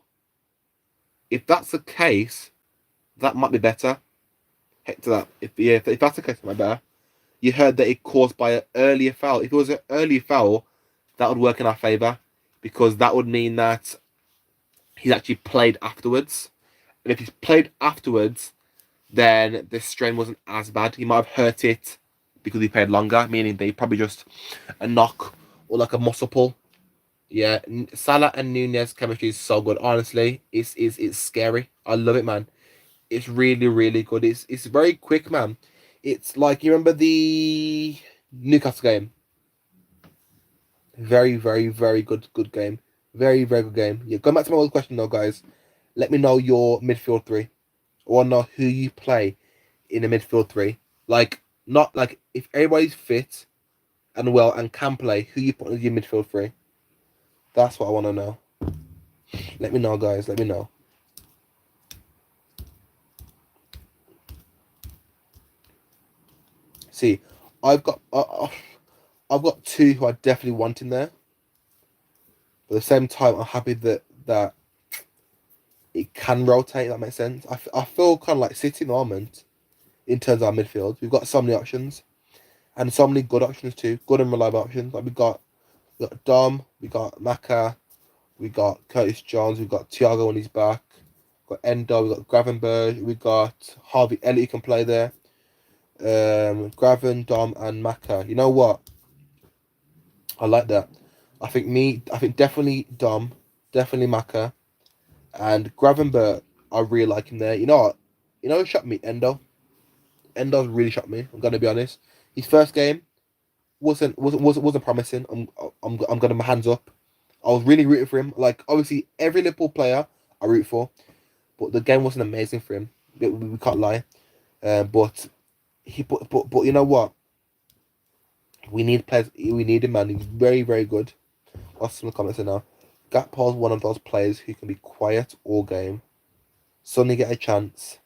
if that's the case, that might be better. Heck to that. If that's the case, it might be better. You heard that it caused by an earlier foul. If it was an early foul, that would work in our favour because that would mean that he's actually played afterwards. And if he's played afterwards, then the strain wasn't as bad. He might have hurt it because he played longer, meaning they probably just a knock or like a muscle pull. Yeah, Salah and Nunez chemistry is so good. Honestly, it's scary. I love it, man. It's really, really good. It's very quick, man. It's like you remember the Newcastle game. Very, very, very good game. Very, very good game. Yeah, going back to my old question though, guys. Let me know your midfield three. I want to know who you play in the midfield three. Like, not like if everybody's fit and well and can play, who you put in your midfield three. That's what I want to know. Let me know, guys. Let me know. See, I've got two who I definitely want in there. But at the same time, I'm happy that it can rotate. That makes sense. I feel kind of like City at the moment in terms of our midfield. We've got so many options and so many good options too. Good and reliable options. Like we got Dom, we got Maka, we got Curtis Jones, we got Thiago when he's back. We got Endo, we got Gravenberg, we got Harvey Elliott who can play there. Graven, Dom, and Maka. You know what? I like that. I think definitely Dom, definitely Maka, and Gravenberg. I really like him there. You know what? You know who shocked me? Endo. Endo's really shocked me. I'm gonna be honest. His first game wasn't promising. I'm gonna my hands up. I was really rooting for him. Like obviously every Liverpool player I root for, but the game wasn't amazing for him. We can't lie. But you know what? We need players. We need him, man. He's very, very good. What's some comments now? Gakpo's one of those players who can be quiet all game, suddenly get a chance,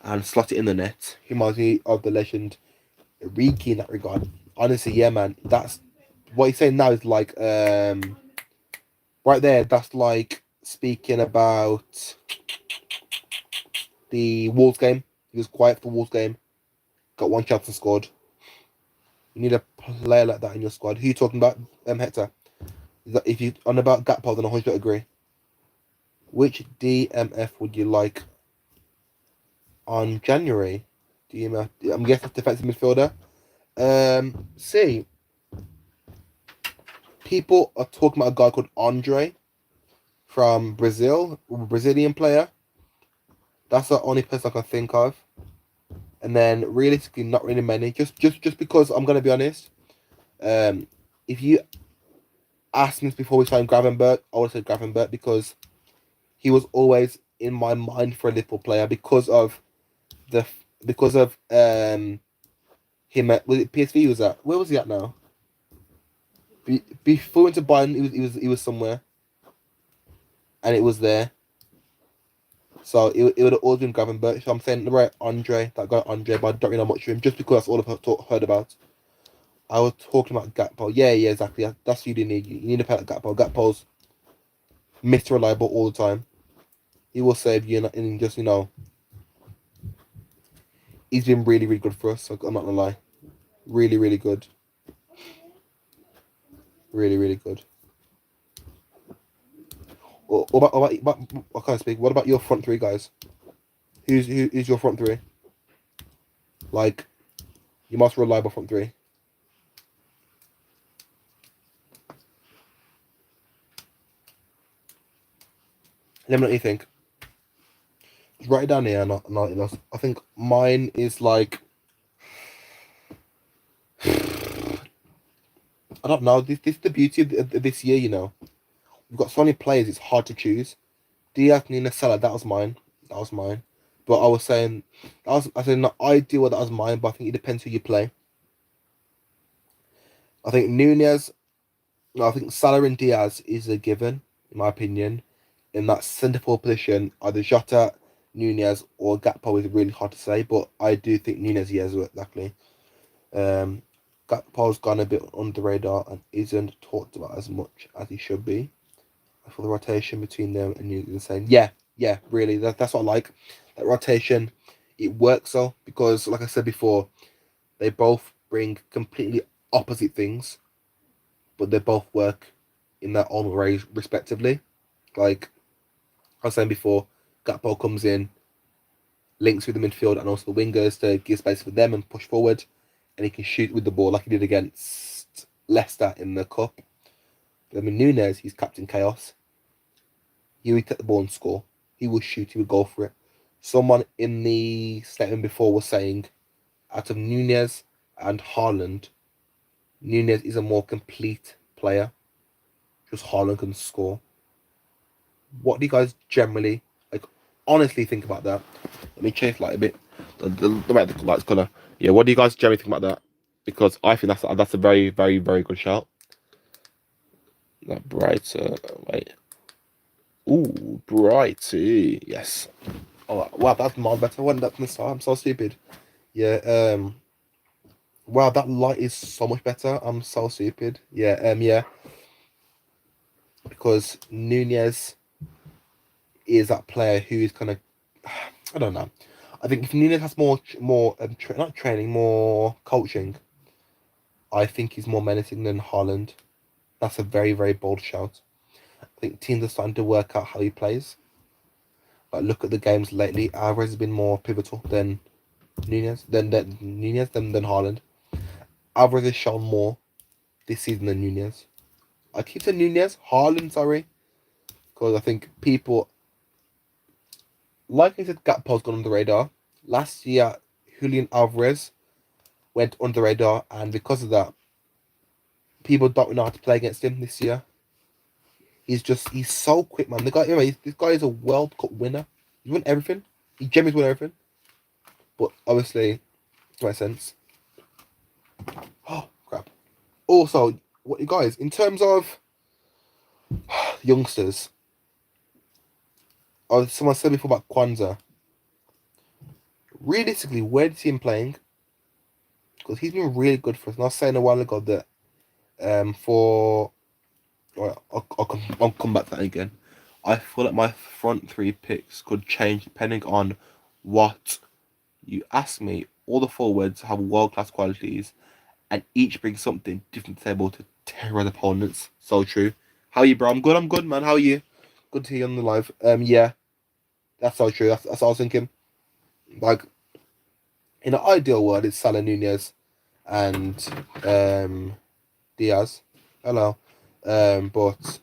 and slot it in the net. He reminds me of the legend Riki in that regard. Honestly, yeah, man. That's what he's saying now is like right there. That's like speaking about the Wolves game. He was quiet for the Wolves game. Got one chance and scored. You need a player like that in your squad. Who you talking about, Hector? Is that if you on about Gakpo, then I 100% agree. Which DMF would you like on January? DMF. I'm guessing defensive midfielder. See, people are talking about a guy called Andre from Brazil, a Brazilian player. That's the only person I can think of. And then realistically, not really many. Just because I'm gonna be honest. If you asked me before we signed Gravenberg, I would say Gravenberg because he was always in my mind for a Liverpool player because of him at was it PSV he was at? Where was he at now? Before he went to Bayern, he was somewhere, and it was there. So it would have always been Gravenberg. So I'm saying right, Andre, that guy Andre, but I don't really know much of him just because that's all I've heard about. I was talking about Gakpo. Yeah, exactly. That's what you need. You need to play like Gakpo. Gakpo's Mr. Reliable all the time. He will save you, and just he's been really, really good for us. So I'm not gonna lie, really, really good, really, really good. What about I can't speak. What about your front three guys? Who's your front three? Like, your most reliable front three. Let me know what you think. Just write it down here. I think mine is like, I don't know. This is the beauty of this year. We've got so many players. It's hard to choose. Diaz, Nina, Salah. That was mine. That was mine. But I was saying, I said not ideal. That was mine. But I think it depends who you play. I think Nunez. No, I think Salah and Diaz is a given, in my opinion. In that centre forward position, either Jota, Nunez, or Gakpo is really hard to say, but I do think Nunez, yes, exactly. Gakpo's gone a bit under the radar and isn't talked about as much as he should be. For the rotation between them and Nunez is saying, yeah, really, that's what I like. That rotation, it works though, because like I said before, they both bring completely opposite things, but they both work in their own ways respectively. Like I was saying before, Gakpo comes in, links with the midfield and also the wingers to give space for them and push forward, and he can shoot with the ball like he did against Leicester in the cup. But I mean, Nunez, he's Captain Chaos. He would take the ball and score. He would shoot. He would go for it. Someone in the statement before was saying, out of Nunez and Haaland, Nunez is a more complete player. Just Haaland can score. What do you guys generally honestly think about that? Let me change light a bit. The light's colour. Yeah, what do you guys generally think about that? Because I think that's a very, very, very good shout. That brighter. Wait. Ooh, brighty. Yes. Oh wow, that's miles better. Wasn't that from the start? I'm so stupid. Yeah. Wow, that light is so much better. I'm so stupid. Yeah. Yeah. Because Nunez is that player who is kind of, I don't know. I think if Nunez has more not training, more coaching, I think he's more menacing than Haaland. That's a very, very bold shout. I think teams are starting to work out how he plays. Like look at the games lately. Alvarez has been more pivotal than Nunez, than Haaland. Alvarez has shown more this season than Nunez. I keep saying Nunez, Haaland, sorry, because I think people, like I said, Gakpo's gone under the radar. Last year, Julian Alvarez went under the radar, and because of that, people don't know how to play against him this year. He's so quick, man. This guy is a World Cup winner. He won everything. He genuinely won everything. But obviously, it makes sense. Oh crap! Also, what you guys in terms of youngsters? Someone said before about Kwanzaa. Realistically, where do you see him playing? Because he's been really good for us. And I was saying a while ago that for well, I'll come back to that again. I feel like my front three picks could change depending on what you ask me. All the forwards have world class qualities, and each brings something different to the table to terrorize opponents. So true. How are you, bro? I'm good. I'm good, man. How are you? Good to hear you on the live. Yeah, that's so true. That's what I was thinking. Like in an ideal world, it's Salah, Nunez, and Diaz. Hello. But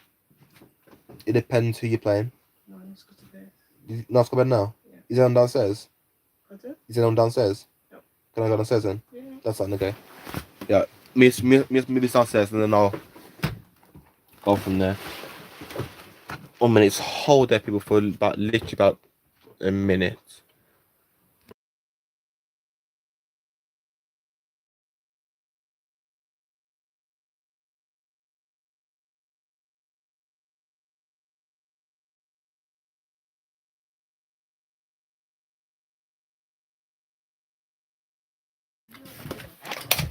it depends who you're playing. No, let's go to bed. No, it's go bed now. Yeah. Is it on downstairs? Pardon? Is it on downstairs? Yep. Can I go downstairs then? Yeah. That's fine, okay. Yeah, me this downstairs and then I'll go from there. 1 minute, hold there people for literally about a minute.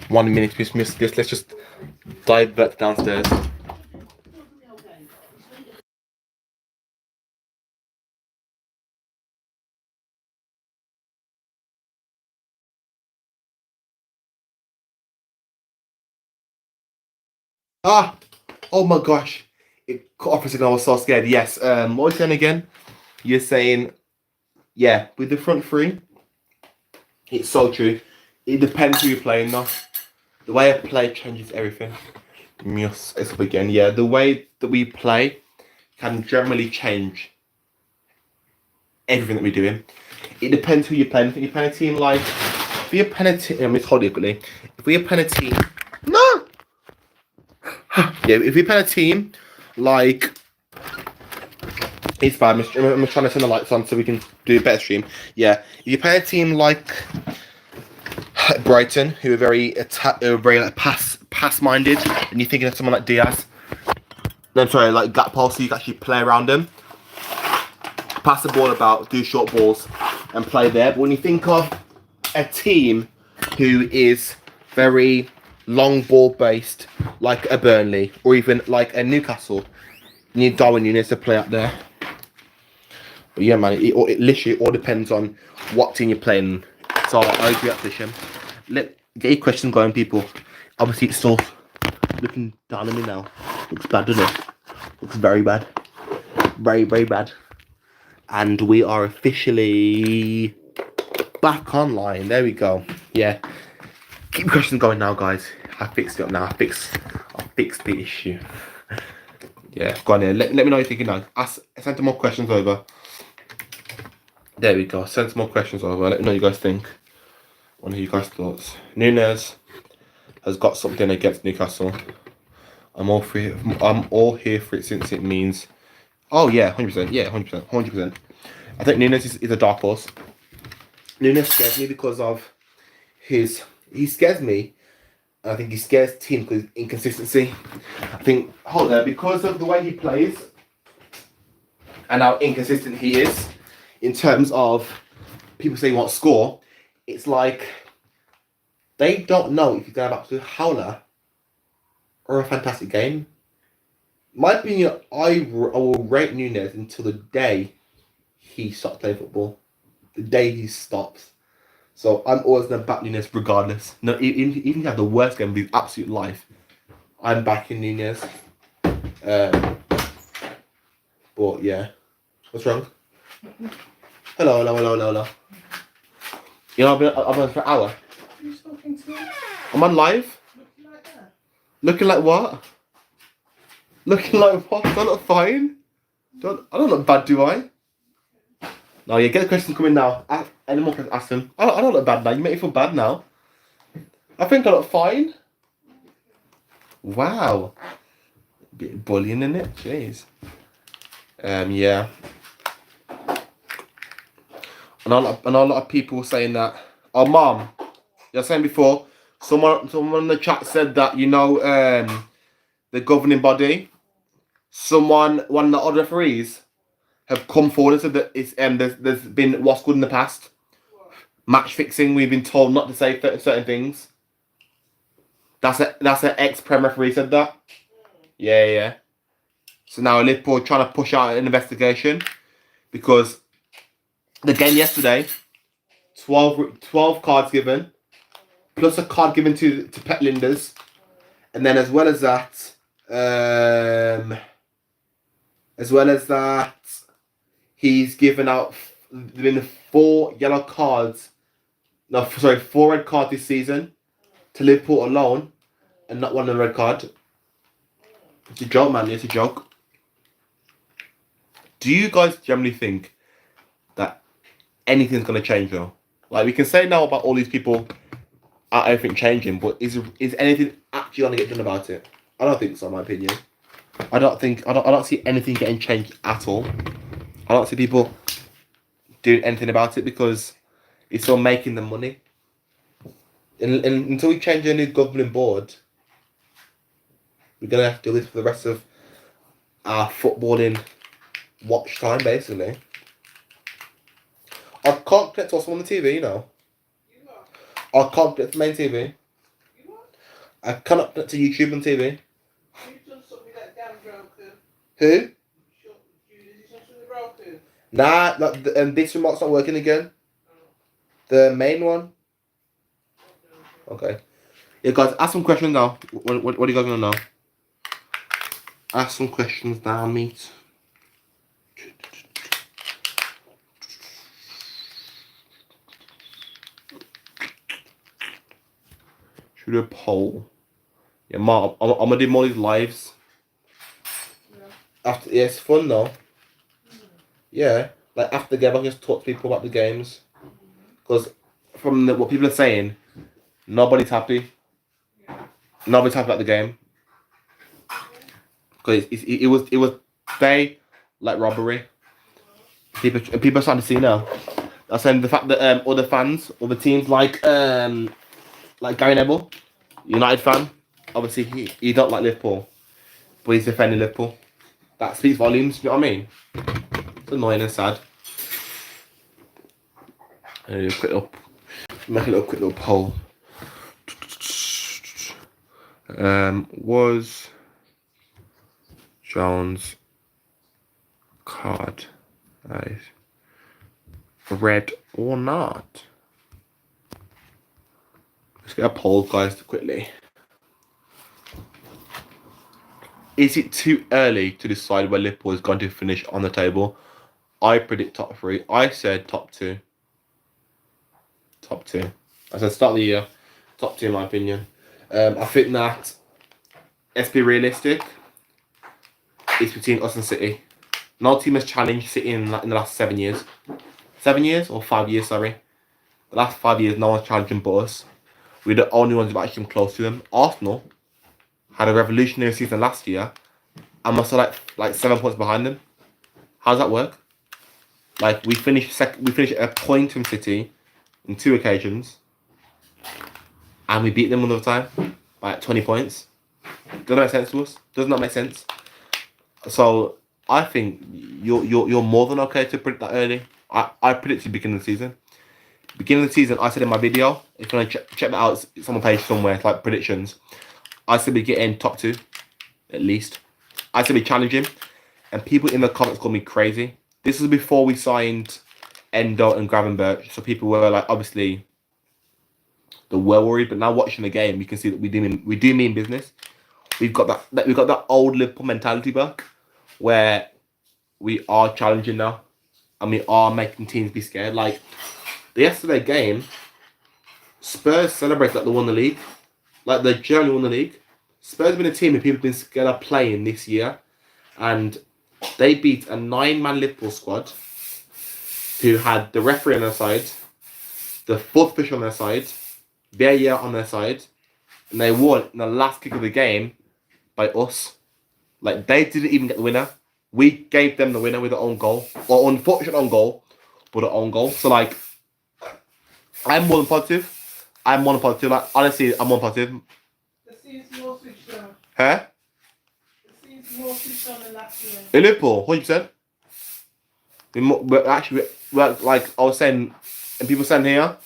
One minute, please miss this. Let's just dive back downstairs. Ah! Oh my gosh. It cut off a second, I was so scared. Yes, what was you saying again? You're saying, yeah, with the front three, it's so true. It depends who you're playing though. The way I play changes everything. Yes, it's up again. Yeah, the way that we play can generally change everything that we're doing. It depends who you're playing. If you're playing a team like, if you're playing a team, let me hold it quickly. If we're playing a team, no. Yeah, if we play a team like, it's fine. I'm just trying to turn the lights on so we can do a better stream. Yeah, if you play a team like Brighton, who are very like, pass minded, and you're thinking of someone like Diaz. No, sorry, like Gakpo, so you can actually play around them, pass the ball about, do short balls, and play there. But when you think of a team who is very long ball based, like a Burnley or even like a Newcastle, you need Darwin Núñez to play up there. But yeah, man, it literally all depends on what team you're playing. So I agree with that position. Get your questions going, people. Obviously, it's still looking down on me now. Looks bad, doesn't it? Looks very bad. Very, very bad. And we are officially back online. There we go. Yeah. Keep your questions going now, guys. I fixed it up now. I fixed the issue. Yeah, go on here. Let me know what you're thinking now. Send some more questions over. There we go. Send some more questions over. Let me know what you guys think. I want to hear you guys' thoughts. Núñez has got something against Newcastle. I'm all here for it since it means. Oh yeah, 100%. Yeah, 100%. I think Núñez is a dark horse. Núñez scares me because of he scares me. I think he scares the team because inconsistency. I think because of the way he plays and how inconsistent he is in terms of people saying he won't score, it's like they don't know if he's going to have a howler or a fantastic game. In my opinion, I will rate Núñez until the day he stops playing football. The day he stops. So I'm always going to back Núñez regardless. No, even if you have the worst game of his absolute life, I'm backing Núñez. But yeah. What's wrong? Hello. You know, I've been on for an hour. Are you talking to me? I'm on live. Looking like that? Looking like what? Looking like what? Do I look fine? I don't look bad, do I? No, yeah, get the questions coming now. Any more questions, ask them. I don't look bad now. You make me feel bad now. I think I look fine. Wow. Bit of bullying in it. Jeez. Yeah. And a lot of people saying that. Oh, Mom, you're saying before. Someone in the chat said that the governing body, one of the other referees, have come forward and said that it's there's been what's good in the past. Match fixing. We've been told not to say certain things. That's an ex-Prem referee said that. Yeah. So now Liverpool are trying to push out an investigation because the game yesterday, 12 cards given, plus a card given to Pet Linders, and then as well as that, he's given out been 4 yellow cards. No, sorry, 4 red cards this season to Liverpool alone, and not one red card. It's a joke, man. It's a joke. Do you guys generally think that anything's gonna change though? Like we can say now about all these people, everything changing, but is anything actually gonna get done about it? I don't think so. In my opinion, I don't see anything getting changed at all. I don't see people doing anything about it because it's still making them money. And until we change a new governing board, we're gonna have to do this for the rest of our footballing watch time, basically. I can't connect to what's on the TV, you know. I can't connect to main TV. I cannot connect to YouTube and TV. You've done something with that damn broken. Who? Is it something broken? Nah, this remote's not working again. The main one. Okay. Yeah, guys, ask some questions now. What are you guys gonna know? Ask some questions now, mate. Should we do a poll? Yeah, Mark, I'm gonna do more of these lives. After, yeah, it's fun though. Yeah, like after the game, I can just talk to people about the games. Because from what people are saying, nobody's happy. Nobody's happy about the game. Because it was they like robbery. People are starting to see now. I'm saying the fact that other fans, other teams like Gary Neville, United fan, obviously he don't like Liverpool, but he's defending Liverpool. That speaks volumes. You know what I mean? It's annoying and sad. Make a quick little poll. Was Jones card red or not? Let's get a poll, guys, quickly. Is it too early to decide where Liverpool is going to finish on the table? I predict top 3. I said top 2. Top 2. I said start of the year. Top 2 in my opinion. I think that, let's be realistic, it's between us and City. No team has challenged City in the last 7 years. 7 years? Or 5 years, sorry. The last 5 years, no one's challenged them but us. We're the only ones who've actually come close to them. Arsenal had a revolutionary season last year and must have like 7 points behind them. How does that work? Like we finished a point from City on 2 occasions, and we beat them another time by 20 points. Doesn't make sense to us. Does not make sense. So I think you're more than okay to predict that early. I predicted beginning of the season. Beginning of the season, I said in my video, if you want to check that out, it's on my page somewhere. It's like predictions. I said we get in top 2, at least. I said we challenge him, and people in the comments called me crazy. This was before we signed Endo and Gravenberch, so people were like, obviously, they were worried. But now watching the game, we can see that we do mean business. We've got that old Liverpool mentality back, where we are challenging now, and we are making teams be scared. Like the yesterday game, Spurs celebrated like they won the league, like they generally won the league. Spurs have been a team that people have been scared of playing this year, and they beat a 9-man Liverpool squad who had the referee on their side, the fourth official on their side, Vieira on their side, and they won in the last kick of the game by us. Like, they didn't even get the winner. We gave them the winner with our own goal. Or unfortunate own goal, but our own goal. So, like, I'm more than positive. Like, honestly, I'm more than positive. The season's more switched on. Huh? The season's more switched on than last year. In Liverpool, 100%. We're actually, like I was saying, and people saying here,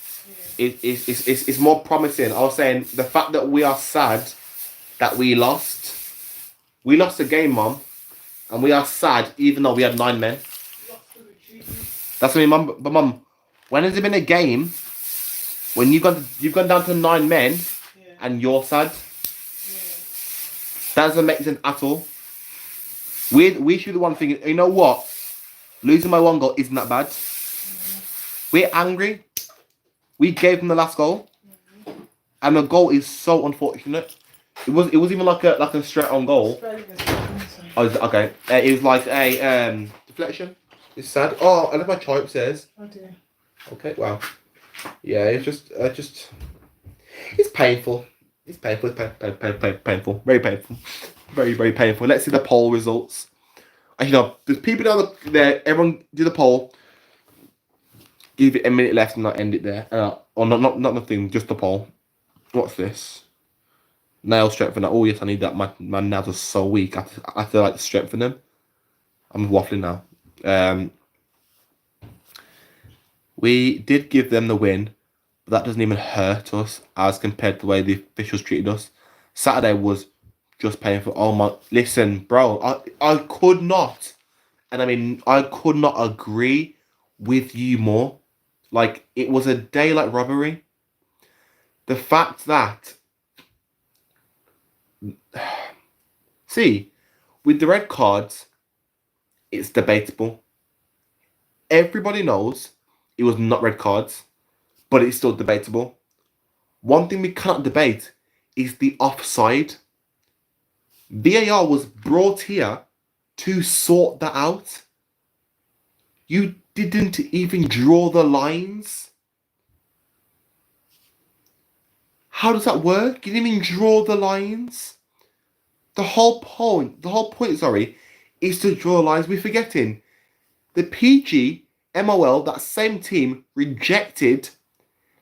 it's more promising. I was saying the fact that we are sad that we lost. We lost a game, Mum, and we are sad even though we had 9 men. That's what I mean, Mum. But Mum, when has it been a game when you've gone down to 9 men and you're sad? That doesn't make sense at all. We should be the one thing. You know what? Losing by 1 goal isn't that bad. We're angry. We gave them the last goal, and the goal is so unfortunate. It was even like a straight on goal. Oh, okay. It was like a deflection. It's sad. Oh, I love my chart says. Oh dear. Okay. Wow. Yeah. It's just. It's painful. It's painful. It's painful. Very painful. Very, very painful. Let's see the poll results. Actually, no. There's people down there. Everyone do the poll. Give it a minute left and not end it there. Or not nothing. Just the poll. What's this? Nail strengthener. Oh yes, I need that. My nails are so weak. I have to like strengthen them. I'm waffling now. We did give them the win, but that doesn't even hurt us as compared to the way the officials treated us. Saturday was just painful. Oh my! Listen, bro. I could not, and I mean I could not agree with you more. Like, it was a daylight robbery. The fact that, see, with the red cards, it's debatable. Everybody knows it was not red cards, but it's still debatable. One thing we cannot debate is the offside. VAR was brought here to sort that out. You didn't even draw the lines. How does that work? You didn't even draw the lines. The whole point, is to draw lines. We're forgetting. The PG, MOL, that same team rejected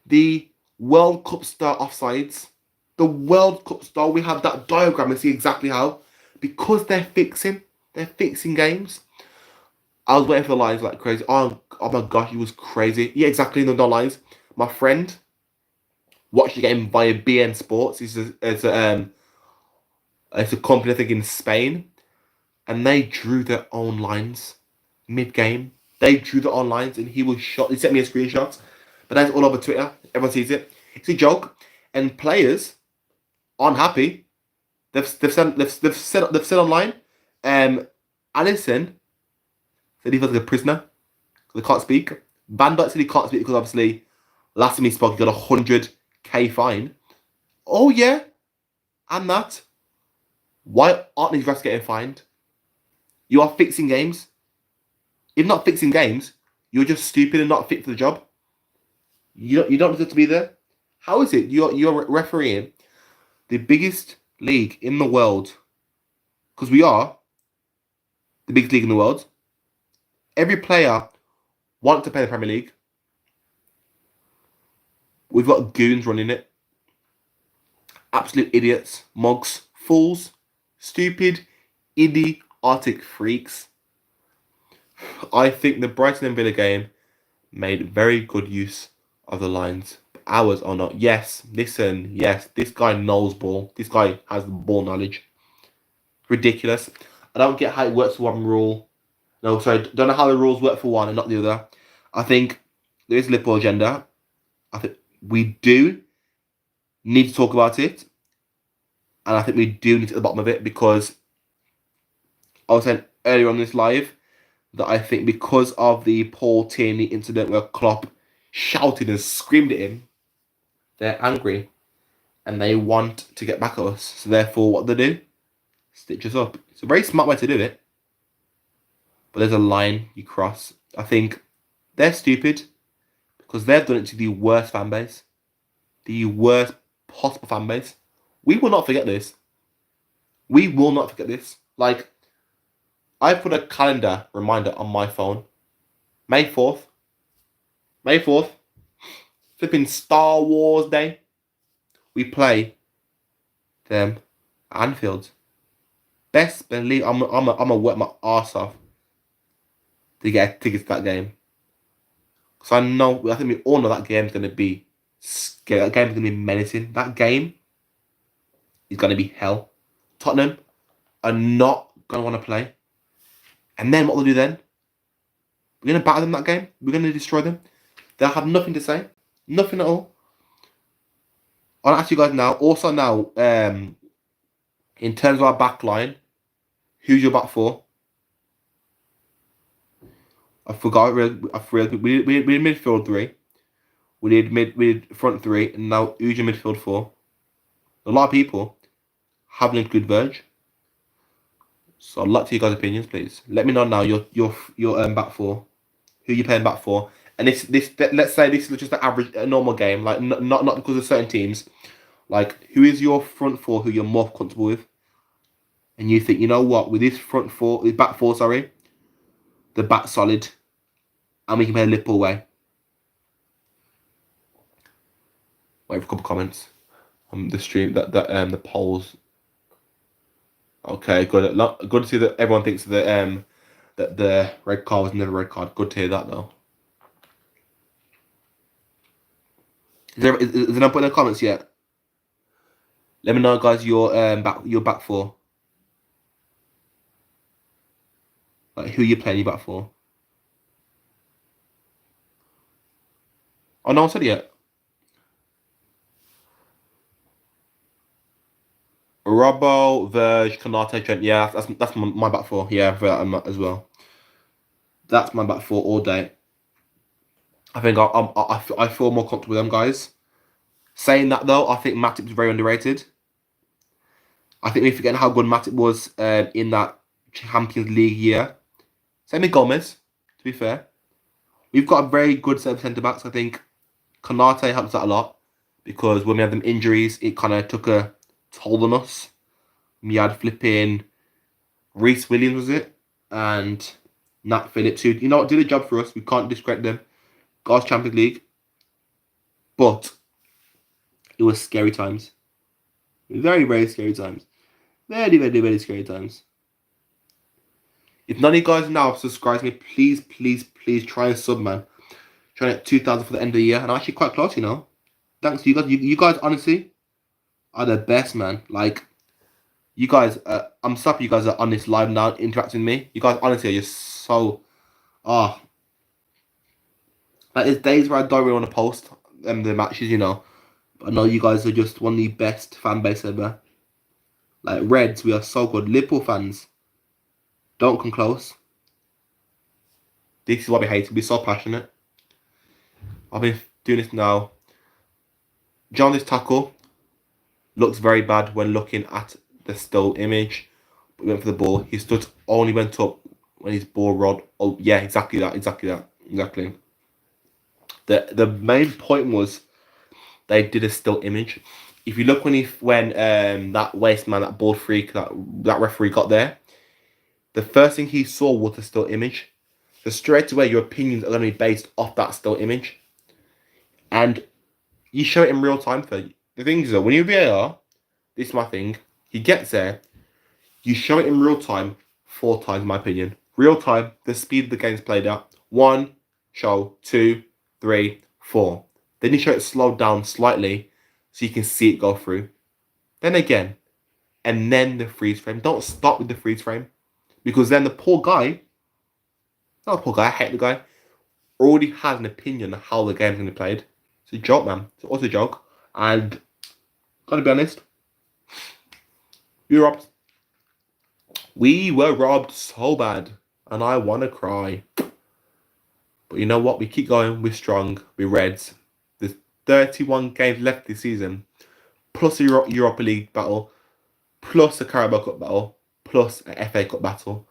the World Cup star offsides. The World Cup star, we have that diagram and see exactly how. Because they're fixing games. I was waiting for the lines like crazy. Oh my gosh, he was crazy. Yeah, exactly, no lines. My friend watched the game via BN Sports. It's a company, I think, in Spain. And they drew their own lines mid-game. They drew their own lines and he was shocked. He sent me a screenshot. But that's all over Twitter. Everyone sees it. It's a joke. And players aren't happy. They've said online. Allison said he feels like a prisoner because he can't speak. Van Dijk said he can't speak because obviously last time he spoke he got 100k fine. Oh yeah, and that. Why aren't these refs getting fined? You are fixing games. If not fixing games, you're just stupid and not fit for the job. You don't deserve to be there. How is it you're refereeing the biggest league in the world? Because we are the biggest league in the world. Every player wants to play the Premier League. We've got goons running it. Absolute idiots, mugs, fools, stupid, idiotic freaks. I think the Brighton and Villa game made very good use of the lines. But ours are not. Yes, listen, yes, this guy knows ball. This guy has ball knowledge. Ridiculous. I don't get how it works for one rule. No, sorry, don't know how the rules work for one and not the other. I think there is a liberal agenda. I think we do need to talk about it. And I think we do need to get to the bottom of it because I was saying earlier on this live that I think because of the Paul Tierney incident where Klopp shouted and screamed at him, they're angry and they want to get back at us. So therefore, what do? Stitch us up. It's a very smart way to do it. But there's a line you cross. I think they're stupid because they've done it to the worst fan base. The worst possible fan base. We will not forget this. We will not forget this. Like, I put a calendar reminder on my phone. May 4th. May 4th. Flipping Star Wars Day. We play them at Anfield. Best believe I'm gonna work my arse off to get tickets to that game. Because I think we all know that game's gonna be scary. That game's gonna be menacing. That game is gonna be hell. Tottenham are not gonna want to play. And then what we'll do then? We're going to batter them that game. We're going to destroy them. They'll have nothing to say. Nothing at all. I'll ask you guys now. Also now, in terms of our back line, who's your back four? I forgot. We did midfield three. We did front three. And now who's your midfield four? A lot of people haven't included Verge. So I'd like to hear your guys' opinions, please. Let me know now your back four. Who you playing back for? And this let's say this is just a normal game, like not because of certain teams. Like, who is your front four who you're more comfortable with? And you think, you know what, with this back four, the back solid, and we can play a Liverpool way. Wait for a couple of comments on the stream the polls. Okay, good. Good to see that everyone thinks that the red card was never a red card. Good to hear that though. Is there no put in the comments yet? Let me know, guys. Your back four. Like, who you playing your back for? Oh, no one said it yet. Robbo, Verge, Konate, Trent. Yeah, that's my back four. Yeah, for that as well. That's my back four all day. I think I feel more comfortable with them guys. Saying that though, I think Matip's very underrated. I think we're forgetting how good Matip was in that Champions League year. Same with Gomez, to be fair. We've got a very good set of centre-backs. I think Konate helps out a lot because when we had them injuries, it kind of took a toll on us. We had flipping Reece Williams, was it? And Nat Phillips, who, did a job for us. We can't discredit them. Got us Champions League. But it was scary times. Very, very scary times. Very, very, very scary times. If none of you guys now have subscribed to me, please, please, please try and sub, man. Trying to get 2,000 for the end of the year. And I'm actually quite close, Thanks to you guys. You guys, honestly, are the best, man. Like, you guys, I'm so happy you guys are on this live now, interacting with me. You guys, honestly, are just so... Like, there's days where I don't really want to post the matches, But I know you guys are just one of the best fan base ever. Like, Reds, we are so good. Liverpool fans, don't come close. This is what we hate. We're so passionate. I've been doing this now. John's tackle looks very bad when looking at the still image. But he went for the ball. His studs only went up when his ball rolled. Oh, yeah, exactly that. Exactly. The main point was they did a still image. If you look when that waste man, that ball freak, that referee got there, the first thing he saw was the still image. So straight away, your opinions are going to be based off that still image. And you show it in real time. The thing is, though, when you VAR, this is my thing, he gets there, you show it in real time 4 times, in my opinion. Real time, the speed of the game's played out. 1, show, 2, 3, 4. Then you show it slowed down slightly so you can see it go through. Then again, and then the freeze frame. Don't stop with the freeze frame. Because then the poor guy, not a poor guy, I hate the guy, already has an opinion of how the game's going to be played. It's a joke, man. It's also a joke. And, gotta be honest, we were robbed. We were robbed so bad. And I want to cry. But you know what? We keep going. We're strong. We're Reds. There's 31 games left this season. Plus a Europa League battle. Plus a Carabao Cup battle. Plus an FA Cup battle.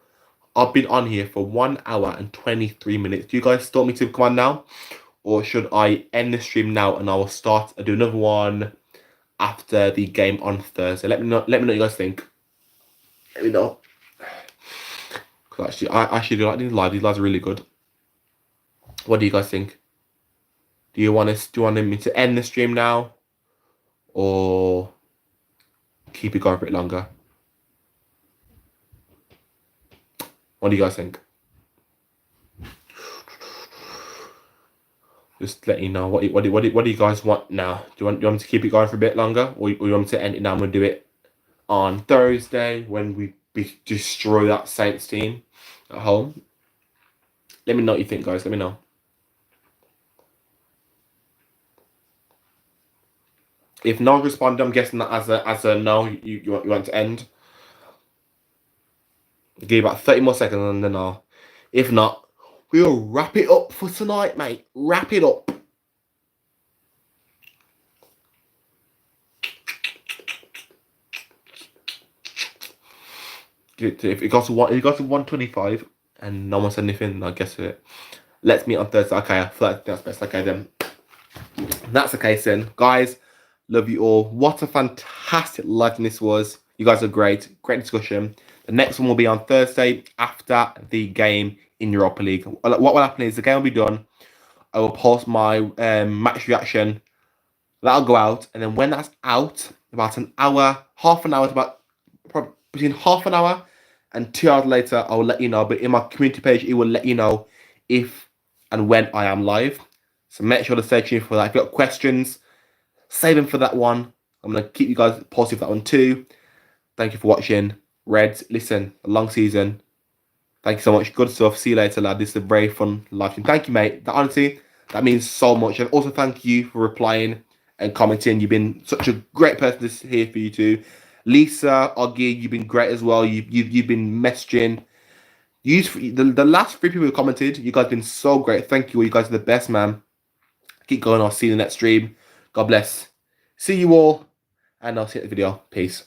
I've been on here for 1 hour and 23 minutes. Do you guys still want me to come on now? Or should I end the stream now and I will do another one after the game on Thursday? Let me know what you guys think. Let me know. Because actually, I actually do like these lives. These lives are really good. What do you guys think? Do you want me to end the stream now? Or keep it going for a bit longer? What do you guys think? Just let you know. What do you guys want now? Do you want me to keep it going for a bit longer? Or you want me to end it now and we'll do it on Thursday when we destroy that Saints team at home? Let me know what you think, guys. Let me know. If no one responded, I'm guessing that as a no, you want to end. Give you about 30 more seconds and then I'll. If not, we'll wrap it up for tonight, mate. Wrap it up. If it got to 125 and no one said anything, I guess it. Let's meet on Thursday. Okay, I feel like that's best. Okay, then. That's the case then. Guys, love you all. What a fantastic live this was. You guys are great. Great discussion. The next one will be on Thursday after the game in Europa League. What will happen is the game will be done. I will post my match reaction. That'll go out. And then when that's out, about an hour, half an hour, between half an hour and 2 hours later, I will let you know. But in my community page, it will let you know if and when I am live. So make sure to stay tuned for that. If you've got questions, save them for that one. I'm going to keep you guys posted for that one too. Thank you for watching. Reds, listen, a long season. Thank you so much. Good stuff. See you later, lad. This is a very fun live stream. Thank you, mate. Honestly, that means so much. And also thank you for replying and commenting. You've been such a great person to hear for you too. Lisa, Oggy, you've been great as well. You've been messaging. The last 3 people who commented, you guys have been so great. Thank you all. You guys are the best, man. Keep going. I'll see you in the next stream. God bless. See you all. And I'll see you at the video. Peace.